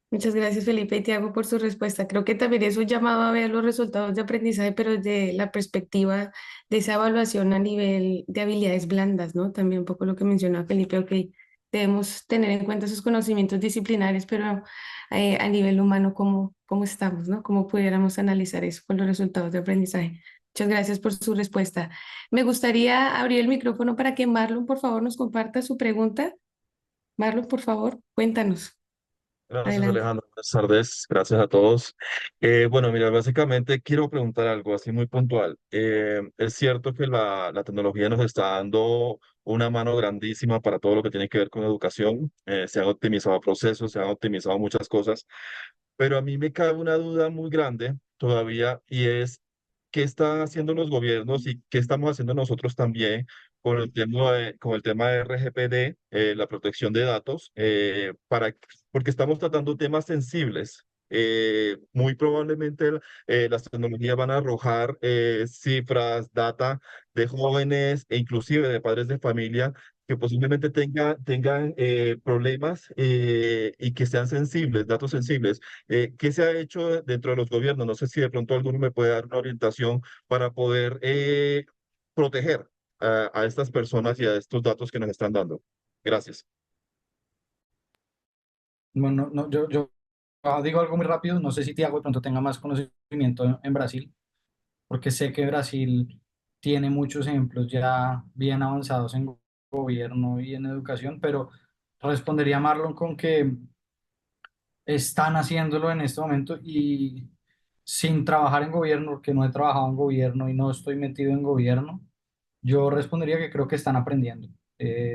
S7: Muchas gracias, Felipe y Tiago, por su respuesta. Creo que también es un llamado a ver los resultados de aprendizaje, pero desde la perspectiva de esa evaluación a nivel de habilidades blandas, ¿no? También un poco lo que menciona Felipe, ok, debemos tener en cuenta esos conocimientos disciplinarios, pero a nivel humano, ¿cómo estamos, ¿no? ¿Cómo pudiéramos analizar eso con los resultados de aprendizaje? Muchas gracias por su respuesta. Me gustaría abrir el micrófono para que Marlon, por favor, nos comparta su pregunta. Marlon, por favor, cuéntanos.
S8: Gracias,
S7: Adelante.
S8: Alejandro. Buenas tardes. Gracias a todos. Bueno, mira, básicamente quiero preguntar algo así muy puntual. Es cierto que la tecnología nos está dando una mano grandísima para todo lo que tiene que ver con educación. Se han optimizado procesos, se han optimizado muchas cosas, pero a mí me cabe una duda muy grande todavía y es qué están haciendo los gobiernos y qué estamos haciendo nosotros también con el tema de RGPD, la protección de datos, porque estamos tratando temas sensibles. Muy probablemente las tecnologías van a arrojar cifras, data de jóvenes e inclusive de padres de familia que posiblemente tengan problemas y que sean sensibles, datos sensibles. ¿Qué se ha hecho dentro de los gobiernos? No sé si de pronto alguno me puede dar una orientación para poder proteger a estas personas y a estos datos que nos están dando. Gracias.
S5: Bueno, no, yo digo algo muy rápido, no sé si Tiago de pronto tenga más conocimiento en Brasil, porque sé que Brasil tiene muchos ejemplos ya bien avanzados en gobierno y en educación, pero respondería Marlon con que están haciéndolo en este momento y sin trabajar en gobierno, porque no he trabajado en gobierno y no estoy metido en gobierno, yo respondería que creo que están aprendiendo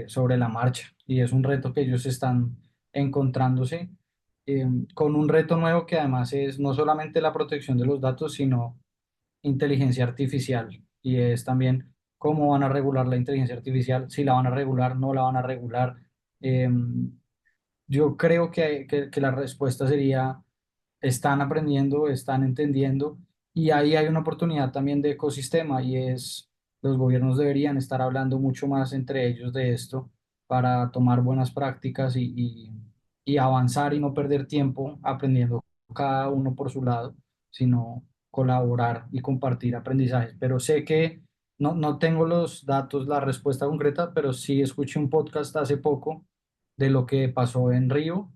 S5: sobre la marcha y es un reto que ellos están encontrándose eh, con un reto nuevo que además es no solamente la protección de los datos, sino inteligencia artificial y es también cómo van a regular la inteligencia artificial, si la van a regular, no la van a regular. Yo creo que la respuesta sería, están aprendiendo, están entendiendo y ahí hay una oportunidad también de ecosistema y es, los gobiernos deberían estar hablando mucho más entre ellos de esto para tomar buenas prácticas y avanzar y no perder tiempo aprendiendo cada uno por su lado, sino colaborar y compartir aprendizajes. Pero sé que no tengo los datos, la respuesta concreta, pero sí escuché un podcast hace poco de lo que pasó en Río.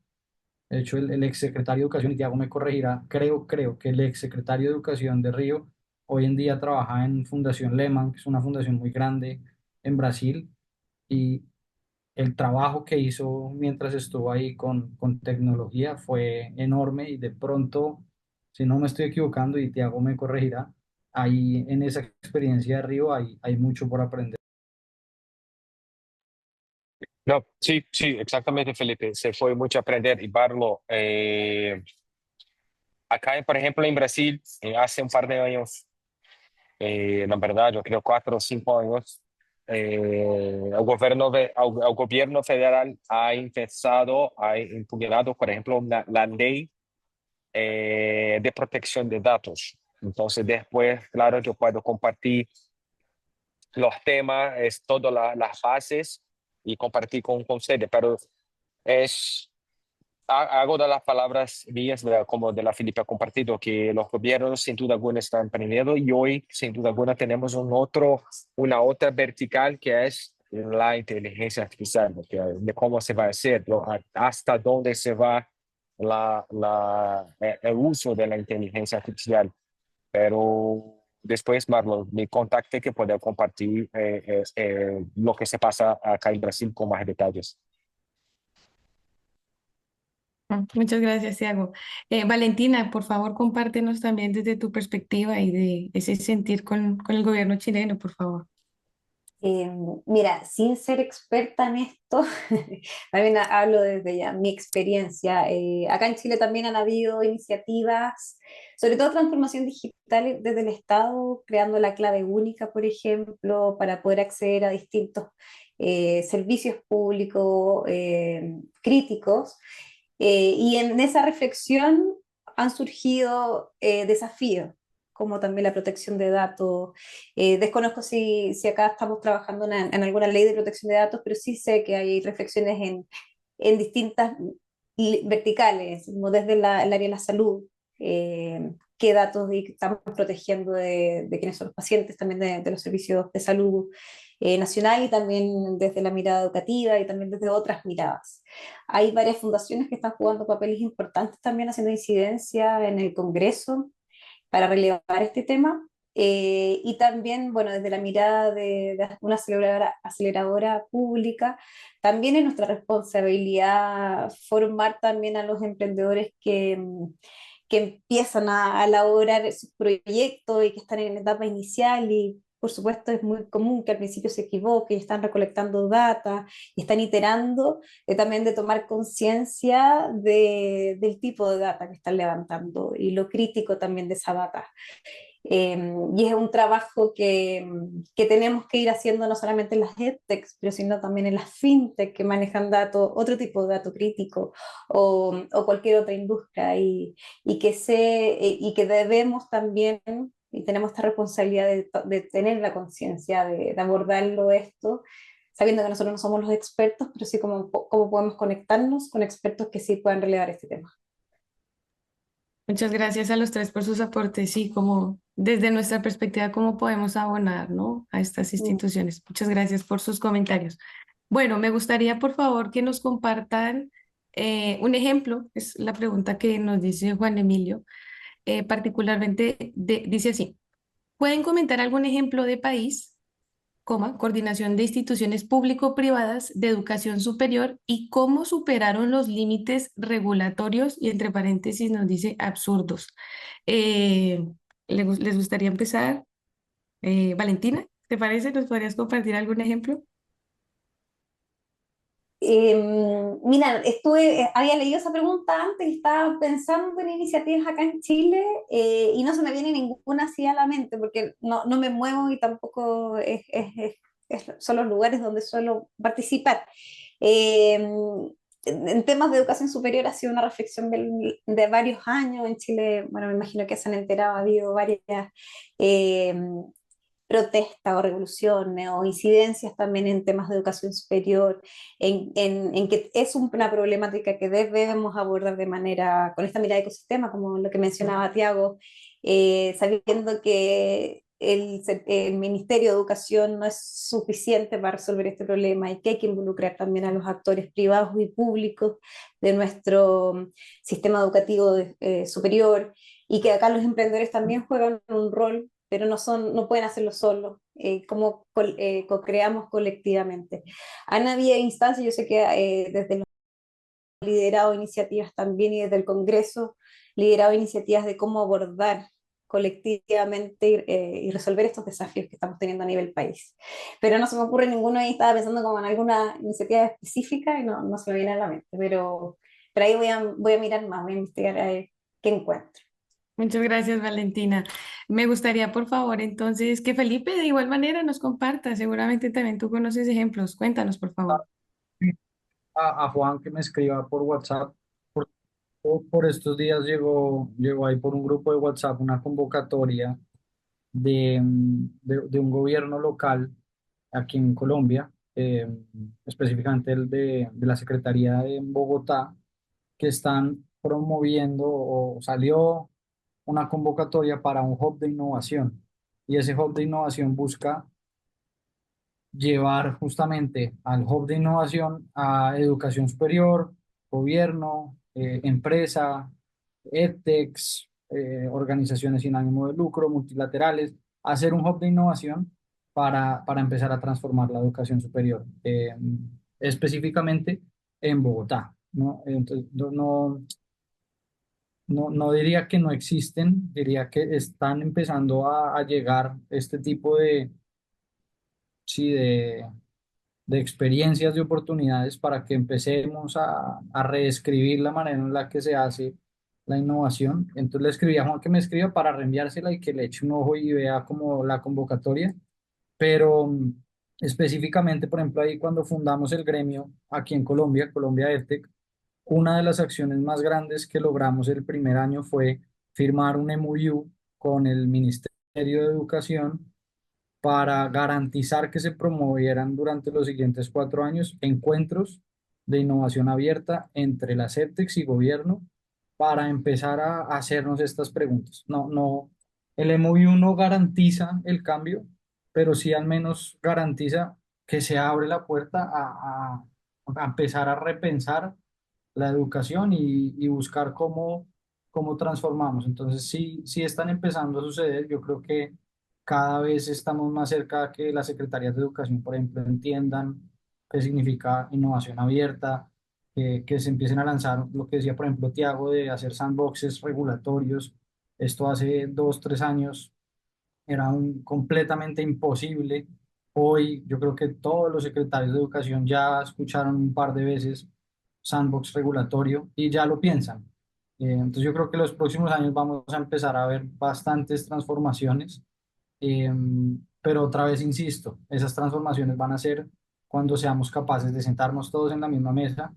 S5: De hecho, el exsecretario de Educación, y Tiago me corregirá, creo que el exsecretario de Educación de Río hoy en día trabaja en Fundación Lehman, que es una fundación muy grande en Brasil, y el trabajo que hizo mientras estuvo ahí con tecnología fue enorme y de pronto, si no me estoy equivocando, y Tiago me corregirá, ahí en esa experiencia de Río hay mucho por aprender.
S6: No, sí, sí, exactamente, Felipe. Se fue mucho a aprender y Barlo. Acá, por ejemplo, en Brasil, hace un par de años, la verdad, yo creo 4 o 5 años, el gobierno federal ha empezado, ha impugnado, por ejemplo, la ley de protección de datos. Entonces, después, claro, yo puedo compartir los temas, es todas las bases y compartir con ustedes, pero es, hago de las palabras mías, como de la Filipe ha compartido, que los gobiernos sin duda alguna están aprendiendo y hoy sin duda alguna tenemos una otra vertical que es la inteligencia artificial, de cómo se va a hacer, hasta dónde se va el uso de la inteligencia artificial. Pero después, Marlon, me contacte que pueda compartir lo que se pasa acá en Brasil con más detalles.
S7: Muchas gracias, Tiago. Valentina, por favor, compártenos también desde tu perspectiva y de ese sentir con el gobierno chileno, por favor.
S4: Eh, Mira, sin ser experta en esto, también hablo desde ya mi experiencia. Acá en Chile también han habido iniciativas, sobre todo transformación digital desde el Estado, creando la clave única, por ejemplo, para poder acceder a distintos servicios públicos críticos. Y en esa reflexión han surgido desafíos, como también la protección de datos. Desconozco si acá estamos trabajando en alguna ley de protección de datos, pero sí sé que hay reflexiones en distintas verticales, como desde el área de la salud, qué datos estamos protegiendo de quiénes son los pacientes, también de los servicios de salud nacional, y también desde la mirada educativa y también desde otras miradas. Hay varias fundaciones que están jugando papeles importantes también, haciendo incidencia en el Congreso para relevar este tema. Y también, bueno, desde la mirada de una aceleradora pública, también es nuestra responsabilidad formar también a los emprendedores que empiezan a elaborar sus proyectos y que están en etapa inicial, y por supuesto es muy común que al principio se equivoquen, y están recolectando data y están iterando, también de tomar conciencia del tipo de data que están levantando y lo crítico también de esa data. Y es un trabajo que tenemos que ir haciendo no solamente en las edtechs, pero sino también en las fintech que manejan datos, otro tipo de dato crítico, o cualquier otra industria, y que debemos también, y tenemos esta responsabilidad de tener la conciencia de abordarlo esto, sabiendo que nosotros no somos los expertos, pero sí cómo podemos conectarnos con expertos que sí puedan relevar este tema.
S7: Muchas gracias a los tres por sus aportes. Sí, como desde nuestra perspectiva, cómo podemos abonar, ¿no?, a estas instituciones. Muchas gracias por sus comentarios. Bueno, me gustaría, por favor, que nos compartan un ejemplo. Es la pregunta que nos dice Juan Emilio. Particularmente, dice así: ¿pueden comentar algún ejemplo de país, coma, coordinación de instituciones público-privadas de educación superior, y cómo superaron los límites regulatorios, y entre paréntesis nos dice absurdos? Eh, ¿Les gustaría empezar? Valentina, ¿te parece? ¿Nos podrías compartir algún ejemplo?
S4: Mira, había leído esa pregunta antes, estaba pensando en iniciativas acá en Chile, y no se me viene ninguna así a la mente porque no me muevo y tampoco son los lugares donde suelo participar. En temas de educación superior ha sido una reflexión de varios años en Chile. Bueno, me imagino que se han enterado, ha habido varias eh, protestas o revoluciones o incidencias también en temas de educación superior, en que es una problemática que debemos abordar de manera, con esta mirada de ecosistema, como lo que mencionaba Tiago, sabiendo que el Ministerio de Educación no es suficiente para resolver este problema, y que hay que involucrar también a los actores privados y públicos de nuestro sistema educativo superior, y que acá los emprendedores también juegan un rol, pero no pueden hacerlo solos, como co-creamos colectivamente. Han habido instancias, yo sé que desde los liderado iniciativas también, y desde el Congreso liderado iniciativas de cómo abordar colectivamente y resolver estos desafíos que estamos teniendo a nivel país. Pero no se me ocurre ninguno ahí, estaba pensando como en alguna iniciativa específica y no se me viene a la mente, pero ahí voy a mirar más, voy a investigar a ver qué encuentro.
S7: Muchas gracias, Valentina. Me gustaría, por favor, entonces, que Felipe de igual manera nos comparta. Seguramente también tú conoces ejemplos. Cuéntanos, por favor.
S5: A Juan que me escriba por WhatsApp. Por, por estos días llegó ahí por un grupo de WhatsApp una convocatoria de un gobierno local aquí en Colombia, específicamente el de la Secretaría en Bogotá, que están promoviendo, o salió una convocatoria para un hub de innovación. Y ese hub de innovación busca llevar justamente al hub de innovación a educación superior, gobierno, empresa, edtechs, organizaciones sin ánimo de lucro, multilaterales, hacer un hub de innovación para empezar a transformar la educación superior, específicamente en Bogotá, ¿no? Entonces, no diría que no existen, diría que están empezando a llegar este tipo sí, de experiencias, de oportunidades para que empecemos a reescribir la manera en la que se hace la innovación. Entonces le escribí a Juan que me escriba para reenviársela y que le eche un ojo y vea como la convocatoria. Pero específicamente, por ejemplo, ahí cuando fundamos el gremio aquí en Colombia, Colombia EdTech, una de las acciones más grandes que logramos el primer año fue firmar un MOU con el Ministerio de Educación para garantizar que se promovieran durante los siguientes 4 años encuentros de innovación abierta entre las EdTechs y gobierno para empezar a hacernos estas preguntas. El MOU no garantiza el cambio, pero sí al menos garantiza que se abre la puerta a empezar a repensar la educación y buscar cómo transformamos. Entonces, sí, sí están empezando a suceder. Yo creo que cada vez estamos más cerca de que las secretarías de educación, por ejemplo, entiendan qué significa innovación abierta, que se empiecen a lanzar lo que decía, por ejemplo, Tiago, de hacer sandboxes regulatorios. Esto hace 2, 3 años era completamente imposible. Hoy yo creo que todos los secretarios de educación ya escucharon un par de veces sandbox regulatorio y ya lo piensan. Entonces yo creo que los próximos años vamos a empezar a ver bastantes transformaciones, eh, pero otra vez insisto, esas transformaciones van a ser cuando seamos capaces de sentarnos todos en la misma mesa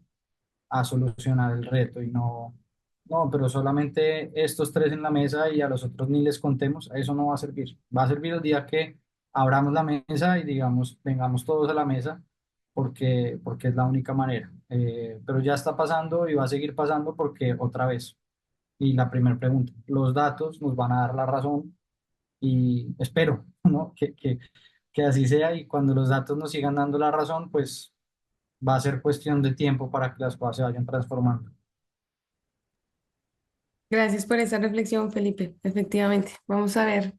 S5: a solucionar el reto y no, pero solamente estos tres en la mesa y a los otros ni les contemos, eso no va a servir. Va a servir el día que abramos la mesa y digamos, vengamos todos a la mesa porque es la única manera. Pero ya está pasando y va a seguir pasando porque otra vez, y la primera pregunta, los datos nos van a dar la razón y espero, ¿no? Que así sea y cuando los datos nos sigan dando la razón, pues va a ser cuestión de tiempo para que las cosas se vayan transformando.
S7: Gracias por esa reflexión, Felipe. Efectivamente, vamos a ver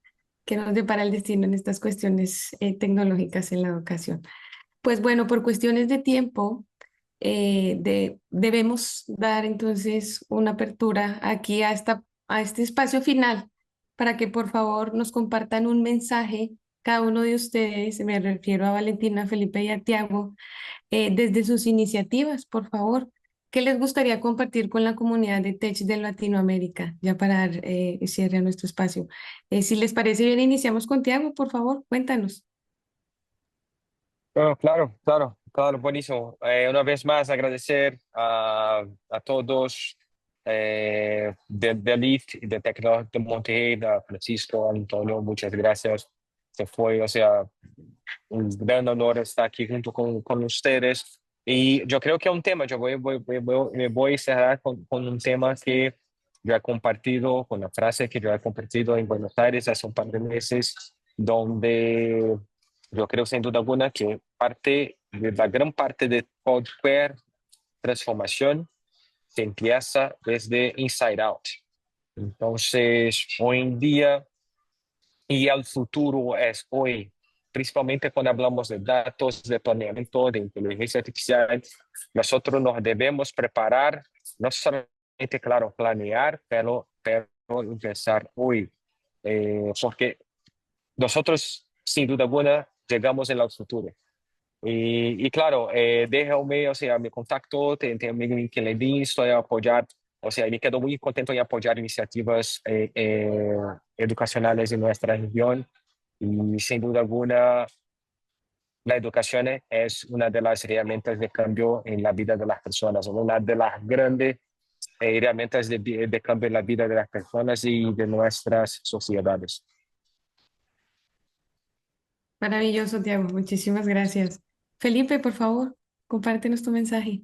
S7: qué nos depara el destino en estas cuestiones tecnológicas en la educación. Pues bueno, por cuestiones de tiempo, debemos dar entonces una apertura aquí a este espacio final para que por favor nos compartan un mensaje, cada uno de ustedes, me refiero a Valentina, Felipe y a Tiago, desde sus iniciativas, por favor. ¿Qué les gustaría compartir con la comunidad de Tech de Latinoamérica? Ya para dar cierre a nuestro espacio. Si les parece bien, iniciamos con Tiago, por favor, cuéntanos.
S6: Bueno, claro, claro, claro, buenísimo. Una vez más, agradecer a todos de LIT, de Tecno de Monterrey, a Francisco, Antonio, muchas gracias. Se fue, o sea, un gran honor estar aquí junto con ustedes. Y yo creo que es un tema, me voy a cerrar con un tema que yo he compartido, con una frase que yo he compartido en Buenos Aires hace un par de meses, donde yo creo sin duda alguna que la gran parte de cualquier transformación se empieza desde inside out. Entonces, hoy en día, y el futuro es hoy, principalmente cuando hablamos de datos, de planeamiento, de inteligencia artificial, nosotros nos debemos preparar, no solamente, claro, planear, pero empezar hoy, porque nosotros, sin duda alguna, llegamos en el futuro. Y claro, déjame, o sea, mi contacto, tengo mi LinkedIn, estoy a apoyar, o sea, me quedo muy contento en apoyar iniciativas educacionales en nuestra región y sin duda alguna la educación es una de las herramientas de cambio en la vida de las personas, una de las grandes herramientas de cambio en la vida de las personas y de nuestras sociedades.
S7: Maravilloso, Tiago. Muchísimas gracias. Felipe, por favor, compártenos tu mensaje.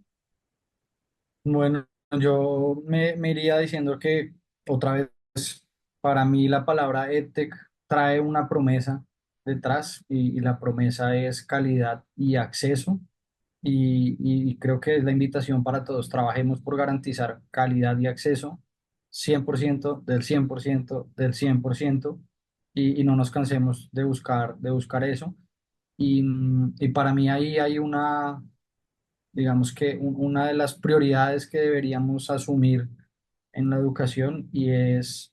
S5: Bueno, yo me iría diciendo que otra vez, para mí la palabra EdTech trae una promesa detrás y la promesa es calidad y acceso. Y creo que es la invitación para todos. Trabajemos por garantizar calidad y acceso 100% del 100% del 100% y no nos cansemos de buscar eso. Y para mí ahí hay digamos que una de las prioridades que deberíamos asumir en la educación y es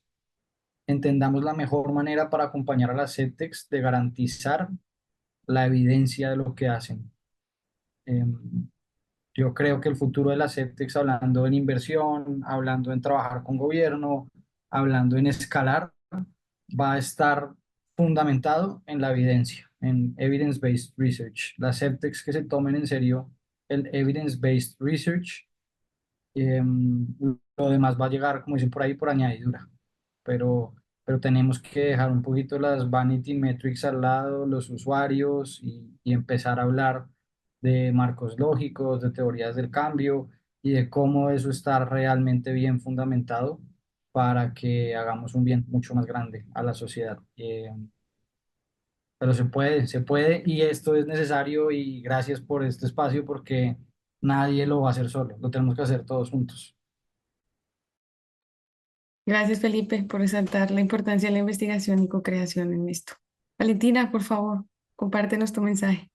S5: entendamos la mejor manera para acompañar a las EdTechs de garantizar la evidencia de lo que hacen. Em, yo creo que el futuro de las EdTechs, hablando en inversión, hablando en trabajar con gobierno, hablando en escalar, va a estar fundamentado en la evidencia, en evidence-based research. Las EdTechs que se tomen en serio el evidence-based research, lo demás va a llegar, como dicen por ahí, por añadidura. Pero, pero tenemos que dejar un poquito las vanity metrics al lado, los usuarios, y empezar a hablar de marcos lógicos, de teorías del cambio y de cómo eso está realmente bien fundamentado para que hagamos un bien mucho más grande a la sociedad. Pero se puede y esto es necesario, y gracias por este espacio porque nadie lo va a hacer solo, lo tenemos que hacer todos juntos.
S7: Gracias, Felipe, por resaltar la importancia de la investigación y co-creación en esto. Valentina, por favor, compártenos tu mensaje.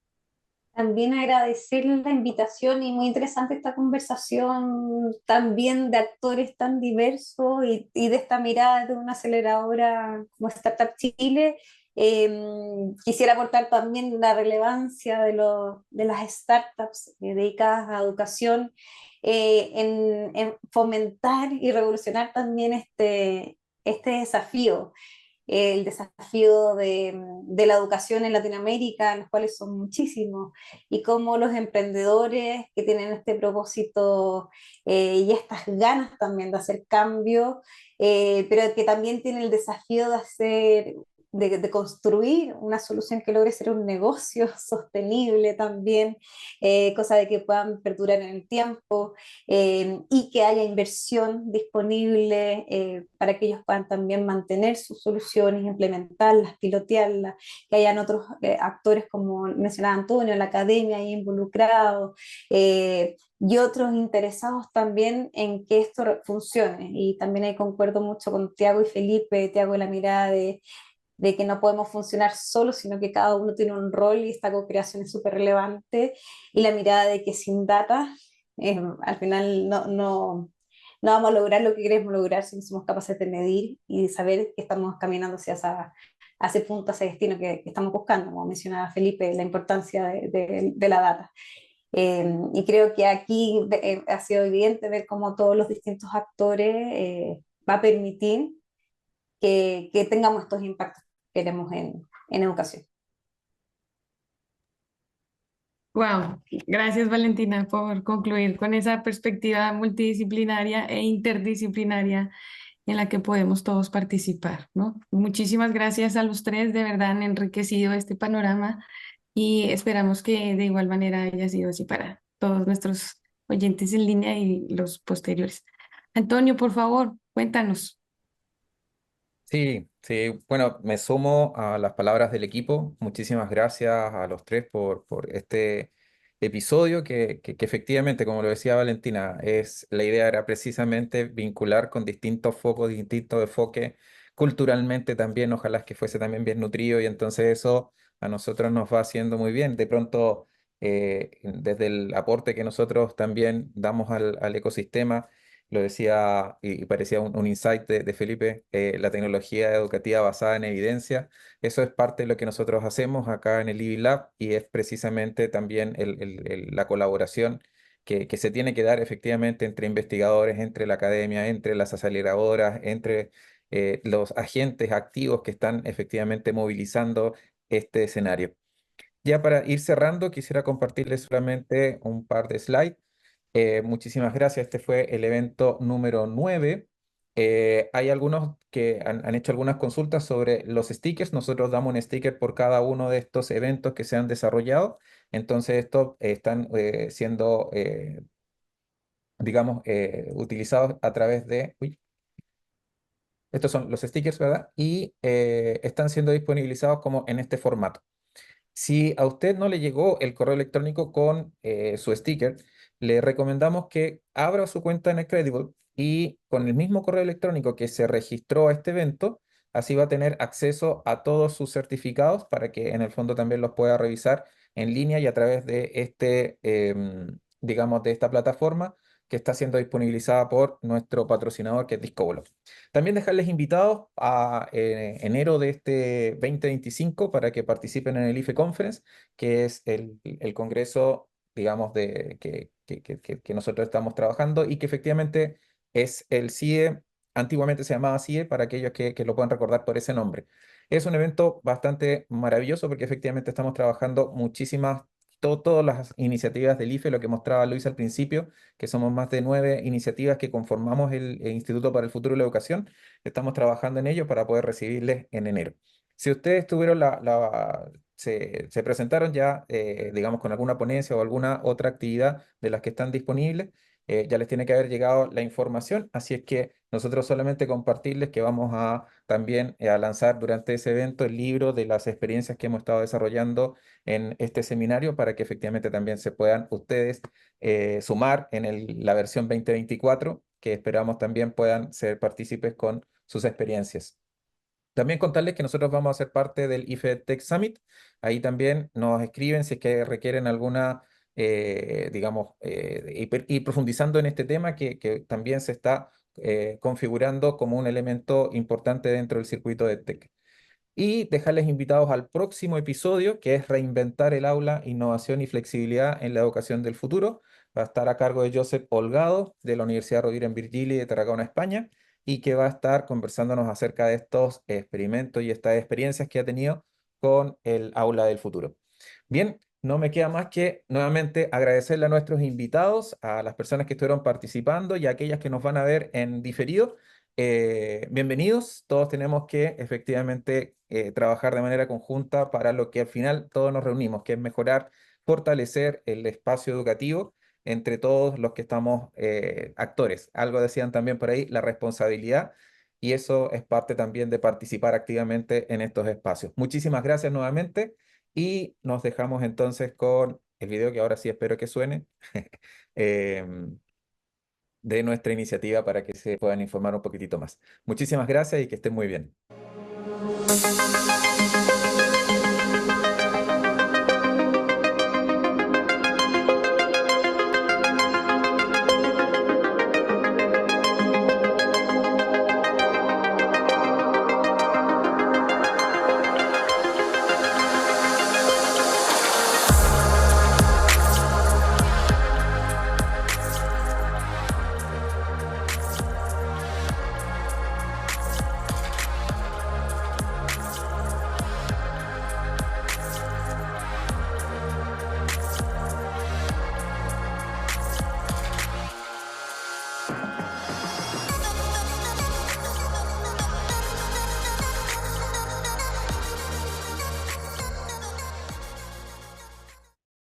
S4: También agradecer la invitación y muy interesante esta conversación también de actores tan diversos y de esta mirada de una aceleradora como Startup Chile. Quisiera aportar también la relevancia de las startups dedicadas a educación, en fomentar y revolucionar también este desafío, el desafío de la educación en Latinoamérica, los cuales son muchísimos, y cómo los emprendedores que tienen este propósito, y estas ganas también de hacer cambio, pero que también tienen el desafío de hacer, de construir una solución que logre ser un negocio sostenible también, cosa de que puedan perdurar en el tiempo, y que haya inversión disponible, para que ellos puedan también mantener sus soluciones, implementarlas, pilotearlas, que hayan otros actores, como mencionaba Antonio, la academia ahí involucrados, y otros interesados también en que esto funcione. Y también ahí concuerdo mucho con Tiago y Felipe, Tiago, la mirada de que no podemos funcionar solos, sino que cada uno tiene un rol y esta co-creación es súper relevante, y la mirada de que sin data, al final no vamos a lograr lo que queremos lograr si no somos capaces de medir y de saber que estamos caminando hacia ese punto, hacia ese destino que estamos buscando, como mencionaba Felipe, la importancia de la data. Y creo que aquí ha sido evidente ver cómo todos los distintos actores, va a permitir que tengamos estos impactos que queremos en educación.
S7: Wow, gracias Valentina por concluir con esa perspectiva multidisciplinaria e interdisciplinaria en la que podemos todos participar, ¿no? Muchísimas gracias a los tres, de verdad han enriquecido este panorama y esperamos que de igual manera haya sido así para todos nuestros oyentes en línea y los posteriores. Antonio, por favor, cuéntanos.
S3: Sí, sí, bueno, me sumo a las palabras del equipo. Muchísimas gracias a los tres por este episodio que efectivamente, como lo decía Valentina, la idea era precisamente vincular con distintos focos, distintos enfoques, culturalmente también, ojalá que fuese también bien nutrido y entonces eso a nosotros nos va haciendo muy bien. De pronto, desde el aporte que nosotros también damos al ecosistema, lo decía y parecía un insight de Felipe, la tecnología educativa basada en evidencia, eso es parte de lo que nosotros hacemos acá en el IBI Lab y es precisamente también la colaboración que se tiene que dar efectivamente entre investigadores, entre la academia, entre las aceleradoras, entre los agentes activos que están efectivamente movilizando este escenario. Ya para ir cerrando, quisiera compartirles solamente un par de slides. Muchísimas gracias. Este fue el evento número 9. Hay algunos que han hecho algunas consultas sobre los stickers. Nosotros damos un sticker por cada uno de estos eventos que se han desarrollado. Entonces, estos están siendo, digamos, utilizados a través de... Uy, estos son los stickers, ¿verdad? Y están siendo disponibilizados como en este formato. Si a usted no le llegó el correo electrónico con su sticker, le recomendamos que abra su cuenta en Credible y con el mismo correo electrónico que se registró a este evento, así va a tener acceso a todos sus certificados para que en el fondo también los pueda revisar en línea y a través de digamos, de esta plataforma que está siendo disponibilizada por nuestro patrocinador, que es Discobolo. También dejarles invitados a enero de este 2025 para que participen en el IFE Conference, que es el congreso, digamos, que nosotros estamos trabajando y que efectivamente es el CIE. Antiguamente se llamaba CIE, para aquellos que lo puedan recordar por ese nombre. Es un evento bastante maravilloso porque efectivamente estamos trabajando muchísimas, todas las iniciativas del IFE, lo que mostraba Luis al principio, que somos más de 9 iniciativas que conformamos el Instituto para el Futuro de la Educación. Estamos trabajando en ello para poder recibirles en enero. Si ustedes tuvieron se presentaron ya, digamos, con alguna ponencia o alguna otra actividad de las que están disponibles, ya les tiene que haber llegado la información, así es que nosotros solamente compartirles que vamos a también a lanzar durante ese evento el libro de las experiencias que hemos estado desarrollando en este seminario para que efectivamente también se puedan ustedes sumar en la versión 2024, que esperamos también puedan ser partícipes con sus experiencias. También contarles que nosotros vamos a ser parte del IFE Tech Summit. Ahí también nos escriben si es que requieren alguna, digamos, y profundizando en este tema que también se está configurando como un elemento importante dentro del circuito de Tech. Y dejarles invitados al próximo episodio, que es Reinventar el aula, innovación y flexibilidad en la educación del futuro. Va a estar a cargo de Joseph Holgado, de la Universidad Rovira en Virgili de Tarragona, España, y que va a estar conversándonos acerca de estos experimentos y estas experiencias que ha tenido con el aula del futuro. Bien, no me queda más que nuevamente agradecerle a nuestros invitados, a las personas que estuvieron participando y a aquellas que nos van a ver en diferido. Bienvenidos, todos tenemos que efectivamente trabajar de manera conjunta para lo que al final todos nos reunimos, que es mejorar, fortalecer el espacio educativo entre todos los que estamos actores. Algo decían también por ahí, la responsabilidad, y eso es parte también de participar activamente en estos espacios. Muchísimas gracias nuevamente y nos dejamos entonces con el video que ahora sí espero que suene. em, de nuestra iniciativa para que se puedan informar un poquitito más. Muchísimas gracias y que estén muy bien.